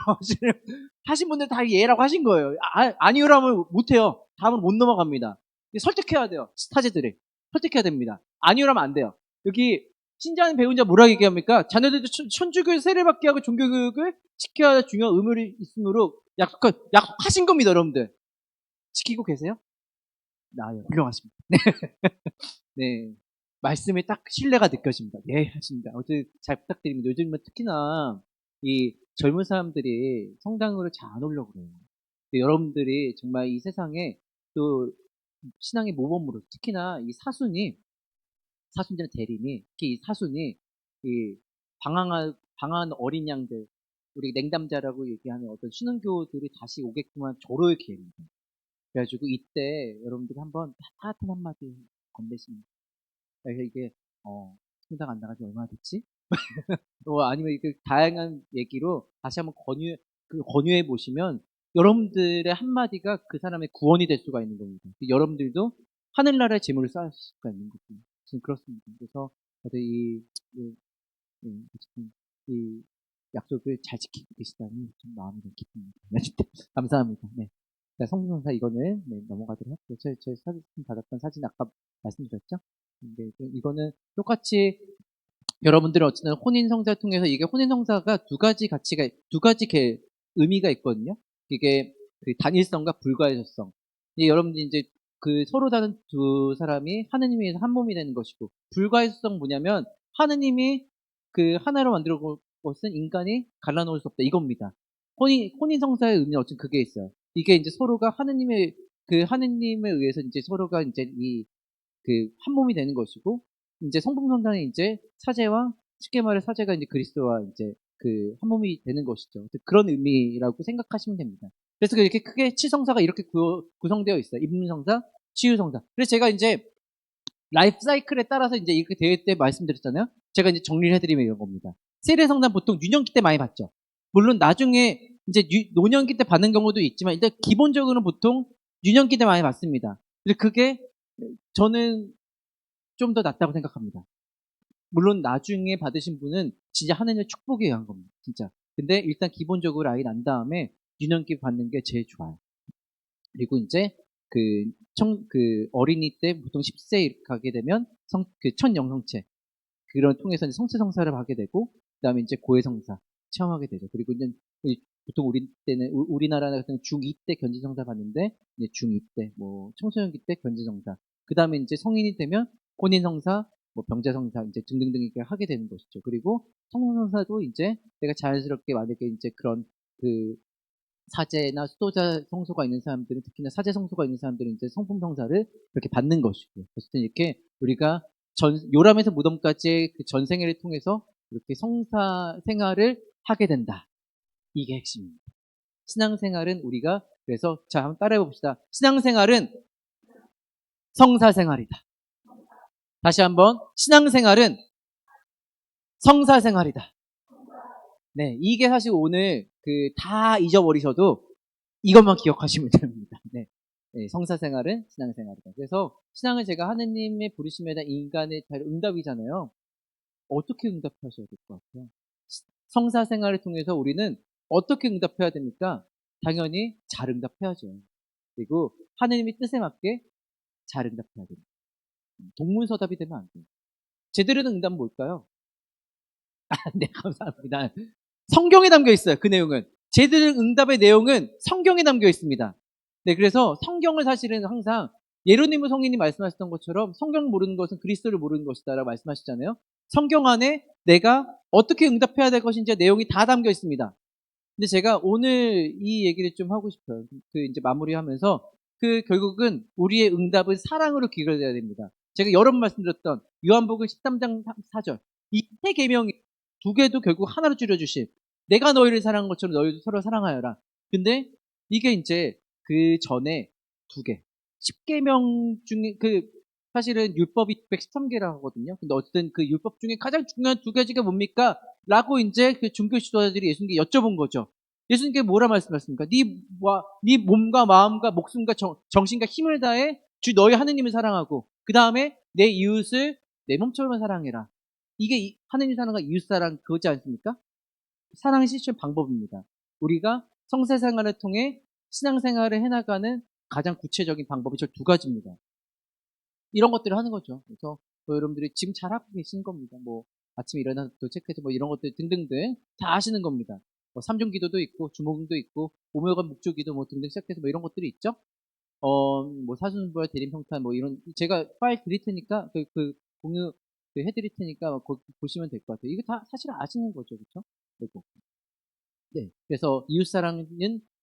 하신 분들 다 얘라고 하신 거예요. 아니요라면 못해요. 다음은 못 넘어갑니다. 설득해야 돼요. 스타제들이 설득해야 됩니다. 아니요라면 안 돼요. 여기 신자는 배운 자 뭐라고 얘기합니까? 자녀들도 천주교의 세례받게 하고 종교교육을 지켜야 할 중요한 의무를 있으므로 약속하신 겁니다, 여러분들. 지키고 계세요? 나아요. 훌륭하십니다. 네. 네. 말씀에 딱 신뢰가 느껴집니다. 네, 하십니다. 어쨌든 잘 부탁드립니다. 요즘은 특히나 이 젊은 사람들이 성당으로 잘 안 오려고 그래요. 여러분들이 정말 이 세상에 또 신앙의 모범으로 특히나 이 사순이나 대리니, 특히 이 사순이 이 방황한 어린 양들, 우리 냉담자라고 얘기하는 어떤 신흥교들이 다시 오게끔한 조로의 기회입니다. 그래가지고 이때 여러분들이 한번 따뜻한 한마디 건네십니다. 그래서 이게 성당 안 나간 지 얼마나 됐지? 아니면 이렇게 다양한 얘기로 다시 한번 권유해 보시면 여러분들의 한마디가 그 사람의 구원이 될 수가 있는 겁니다. 여러분들도 하늘나라의 재물을 쌓을 수가 있는 거고. 지금 그렇습니다. 그래서 다들 어쨌든 이 약속을 잘 지키고 계시다니 좀 마음이 좀 기쁩니다. 네, 감사합니다. 네. 자, 성공선사 이거는 넘어가도록 할게요. 제 사진 받았던 사진 아까 말씀드렸죠? 근데 이거는 똑같이 여러분들은 어쨌든 혼인성사를 통해서 이게 혼인성사가 두 가지 의미가 있거든요. 이게 그 단일성과 불가의성성. 여러분들이 이제 그 서로 다른 두 사람이 하느님 위해서 한 몸이 되는 것이고, 불가의성 뭐냐면 하느님이 그 하나로 만들어 본 것은 인간이 갈라놓을 수 없다 이겁니다. 혼인성사의 의미는 어쨌든 그게 있어요. 이게 이제 서로가 하느님에 의해서 이제 서로가 이제 그 한 몸이 되는 것이고, 이제 성품성사는 이제 쉽게 말해 사제가 이제 그리스도와 이제 그 한 몸이 되는 것이죠. 그런 의미라고 생각하시면 됩니다. 그래서 이렇게 크게 치성사가 이렇게 구성되어 있어요. 입문성사, 치유성사. 그래서 제가 이제 라이프 사이클에 따라서 이제 이렇게 대회 때 말씀드렸잖아요. 제가 이제 정리를 해드리면 이런 겁니다. 세례성사 보통 유년기 때 많이 받죠. 물론 나중에 이제 노년기 때 받는 경우도 있지만 일단 기본적으로는 보통 유년기 때 많이 받습니다. 근데 그게 저는 좀 더 낫다고 생각합니다. 물론 나중에 받으신 분은 진짜 하느님의 축복에 의한 겁니다. 진짜. 근데 일단 기본적으로 아이 난 다음에 유년기 받는 게 제일 좋아요. 그리고 이제 그 어린이 때 보통 10세 이렇게 가게 되면 첫 영성체 그런 통해서 이제 성체성사를 하게 되고 그다음에 이제 고해성사 체험하게 되죠. 그리고 이제 보통 우리나라 같은 중2 때 견지성사 받는데 이제 중2 때 뭐 청소년기 때 견지성사 그다음에 이제 성인이 되면 혼인성사 뭐 병자성사 이제 등등등 이렇게 하게 되는 것이죠. 그리고 성성사도 이제 내가 자연스럽게 만약에 이제 그런 그 사제나 수도자 성소가 있는 사람들은 특히나 사제 성소가 있는 사람들은 이제 성품 성사를 그렇게 받는 것이고요. 어쨌든 이렇게 우리가 요람에서 무덤까지의 그 전생애를 통해서 이렇게 성사 생활을 하게 된다. 이게 핵심입니다. 신앙생활은 우리가 그래서 자 한번 따라해 봅시다. 신앙생활은 성사생활이다. 다시 한번 신앙생활은 성사생활이다. 네, 이게 사실 오늘 다 잊어버리셔도 이것만 기억하시면 됩니다. 네. 네, 성사생활은 신앙생활이다. 그래서 신앙은 제가 하느님의 부르심에 대한 인간의 응답이잖아요. 어떻게 응답하셔야 될 것 같아요? 성사생활을 통해서 우리는 어떻게 응답해야 됩니까? 당연히 잘 응답해야죠. 그리고 하느님의 뜻에 맞게 잘 응답해야 됩니다. 동문서답이 되면 안 돼요. 제대로 된 응답은 뭘까요? 네, 감사합니다. 성경에 담겨 있어요. 그 내용은. 제대로 된 응답의 내용은 성경에 담겨 있습니다. 네, 그래서 성경을 사실은 항상 예루니모 성인이 말씀하셨던 것처럼 성경 모르는 것은 그리스도를 모르는 것이다라고 말씀하시잖아요. 성경 안에 내가 어떻게 응답해야 될 것인지 내용이 다 담겨 있습니다. 근데 제가 오늘 이 얘기를 좀 하고 싶어요. 이제 마무리하면서 결국은 우리의 응답은 사랑으로 귀결돼야 됩니다. 제가 여러 번 말씀드렸던 요한복음 13장 4절. 이 세 계명이 두 개도 결국 하나로 줄여주신 내가 너희를 사랑한 것처럼 너희도 서로 사랑하여라. 근데 이게 이제 그 전에 두 개. 10계명 중에 사실은 율법이 613개라고 하거든요. 근데 어쨌든 그 율법 중에 가장 중요한 두 가지가 뭡니까? 라고 이제 그 종교 지도자들이 예수님께 여쭤본 거죠. 예수님께 뭐라 말씀하셨습니까? 네 몸과 마음과 목숨과 정신과 힘을 다해 주 너희 하느님을 사랑하고 그 다음에 내 이웃을 내 몸처럼 사랑해라. 이게 하느님 사랑과 이웃 사랑 그거지 않습니까? 사랑의 실천 방법입니다. 우리가 성사생활을 통해 신앙생활을 해나가는 가장 구체적인 방법이 저 두 가지입니다. 이런 것들을 하는 거죠. 그래서 여러분들이 지금 잘하고 계신 겁니다. 뭐 아침에 일어나서 또 체크해서 뭐 이런 것들 등등등 다 하시는 겁니다. 뭐 삼중기도도 있고 주목도 있고 오묘간 묵주기도 뭐 등등 시작해서 뭐 이런 것들이 있죠. 뭐 사순부활 대림평탄 뭐 이런 제가 파일 드릴 테니까 공유 해드릴 테니까 거기 보시면 될 것 같아요. 이거 다 사실 아시는 거죠, 그렇죠? 그리고 네. 그래서 이웃사랑은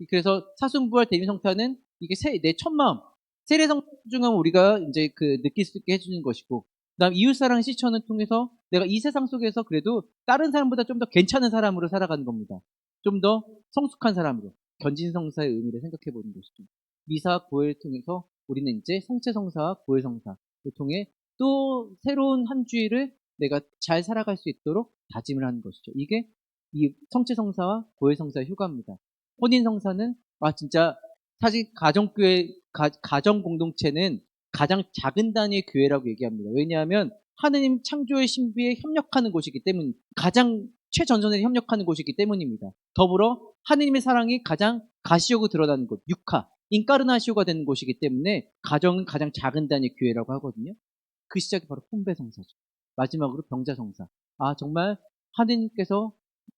그래서 사순부활 대림성탄은 이게 내 첫마음 세례성중함 우리가 이제 느낄 수 있게 해주는 것이고 그다음 이웃사랑 실천을 통해서 내가 이 세상 속에서 그래도 다른 사람보다 좀 더 괜찮은 사람으로 살아가는 겁니다. 좀 더 성숙한 사람으로 견진성사의 의미를 생각해 보는 것이죠. 미사 고해를 통해서 우리는 이제 성체성사와 고해성사를 통해 또 새로운 한 주일을 내가 잘 살아갈 수 있도록 다짐을 하는 것이죠. 이게 이 성체성사와 고해성사의 효과입니다. 혼인성사는 진짜 사실 가정 공동체는 가장 작은 단위의 교회라고 얘기합니다. 왜냐하면 하느님 창조의 신비에 협력하는 곳이기 때문, 가장 최전선에 협력하는 곳이기 때문입니다. 더불어 하느님의 사랑이 가장 가시적으로 드러나는 곳, 육하, 인카르나시오가 되는 곳이기 때문에 가정은 가장 작은 단위의 교회라고 하거든요. 그 시작이 바로 혼배성사죠. 마지막으로 병자성사. 정말 하느님께서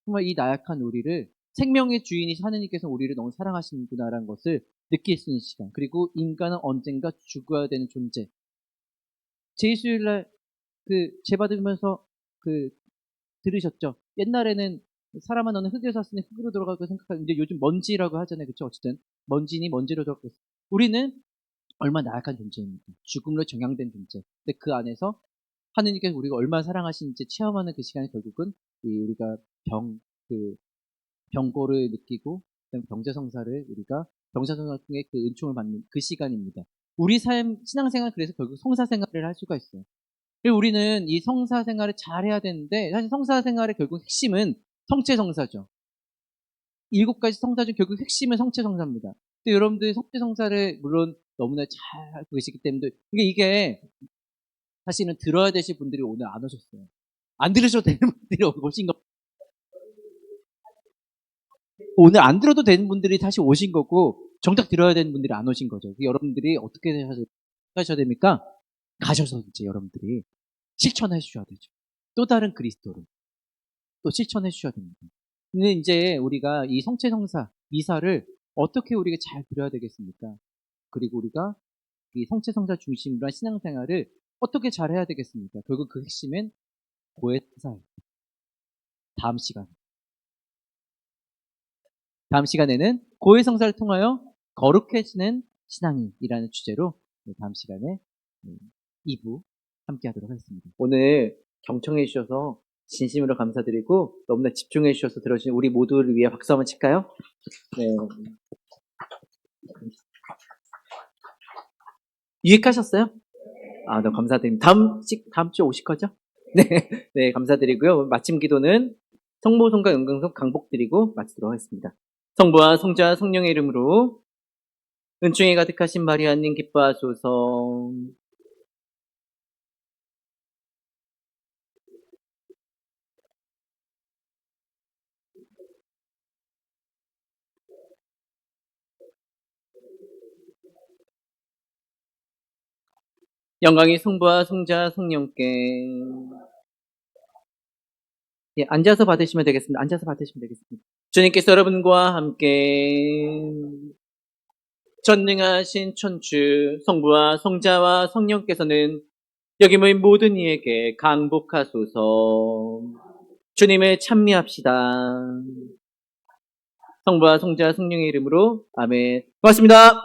정말 이 나약한 우리를 생명의 주인이신 하느님께서 우리를 너무 사랑하시는구나라는 것을 느낄 수 있는 시간. 그리고 인간은 언젠가 죽어야 되는 존재. 제수일날 제받으면서 들으셨죠? 옛날에는 사람은 너는 흙에서 샀으니 흙으로 돌아가고 생각하는데 요즘 먼지라고 하잖아요. 그렇죠? 어쨌든 먼지니 먼지로 돌아가고 있어요. 우리는 얼마나 나약한 존재입니다. 죽음으로 정향된 존재. 근데 그 안에서 하느님께서 우리가 얼마나 사랑하시는지 체험하는 그 시간이 결국은 우리가 병고를 느끼고 병자성사를 우리가 병자성사를 통해 그 은총을 받는 그 시간입니다. 우리 신앙생활 그래서 결국 성사생활을 할 수가 있어요. 그리고 우리는 이 성사생활을 잘 해야 되는데 사실 성사생활의 결국 핵심은 성체성사죠. 7가지 성사 중 결국 핵심은 성체성사입니다. 근데 여러분들이 성체성사를 물론 너무나 잘 알고 계시기 때문에 이게 사실은 들어야 되실 분들이 오늘 안 오셨어요. 안 들으셔도 되는 분들이 오신 거. 오늘 안 들어도 되는 분들이 다시 오신 거고 정작 들어야 되는 분들이 안 오신 거죠. 여러분들이 어떻게 하셔야 됩니까? 가셔서 이제 여러분들이 실천해 주셔야 되죠. 또 다른 그리스도를 또 실천해 주셔야 됩니다. 근데 이제 우리가 이 성체성사 미사를 어떻게 우리가 잘 드려야 되겠습니까? 그리고 우리가 이 성체성사 중심으로 한 신앙생활을 어떻게 잘 해야 되겠습니까? 결국 그 핵심은 고해성사예요. 다음 시간에는 고해성사를 통하여 거룩해지는 신앙이라는 주제로 다음 시간에 2부 함께 하도록 하겠습니다. 오늘 경청해 주셔서 진심으로 감사드리고 너무나 집중해 주셔서 들어주신 우리 모두를 위해 박수 한번 칠까요? 네. 유익하셨어요? 너무 감사드립니다. 다음 주 오실 거죠? 네, 네, 감사드리고요. 마침 기도는 성모, 성과, 은강성 강복드리고 마치도록 하겠습니다. 성부와 성자와 성령의 이름으로 은총이 가득하신 마리아님 기뻐하소서. 영광이 성부와 성자 성령께. 예, 앉아서 받으시면 되겠습니다. 앉아서 받으시면 되겠습니다. 주님께서 여러분과 함께 전능하신 천주 성부와 성자와 성령께서는 여기 모인 모든 이에게 강복하소서. 주님을 찬미합시다. 성부와 성자 성령의 이름으로 아멘. 고맙습니다.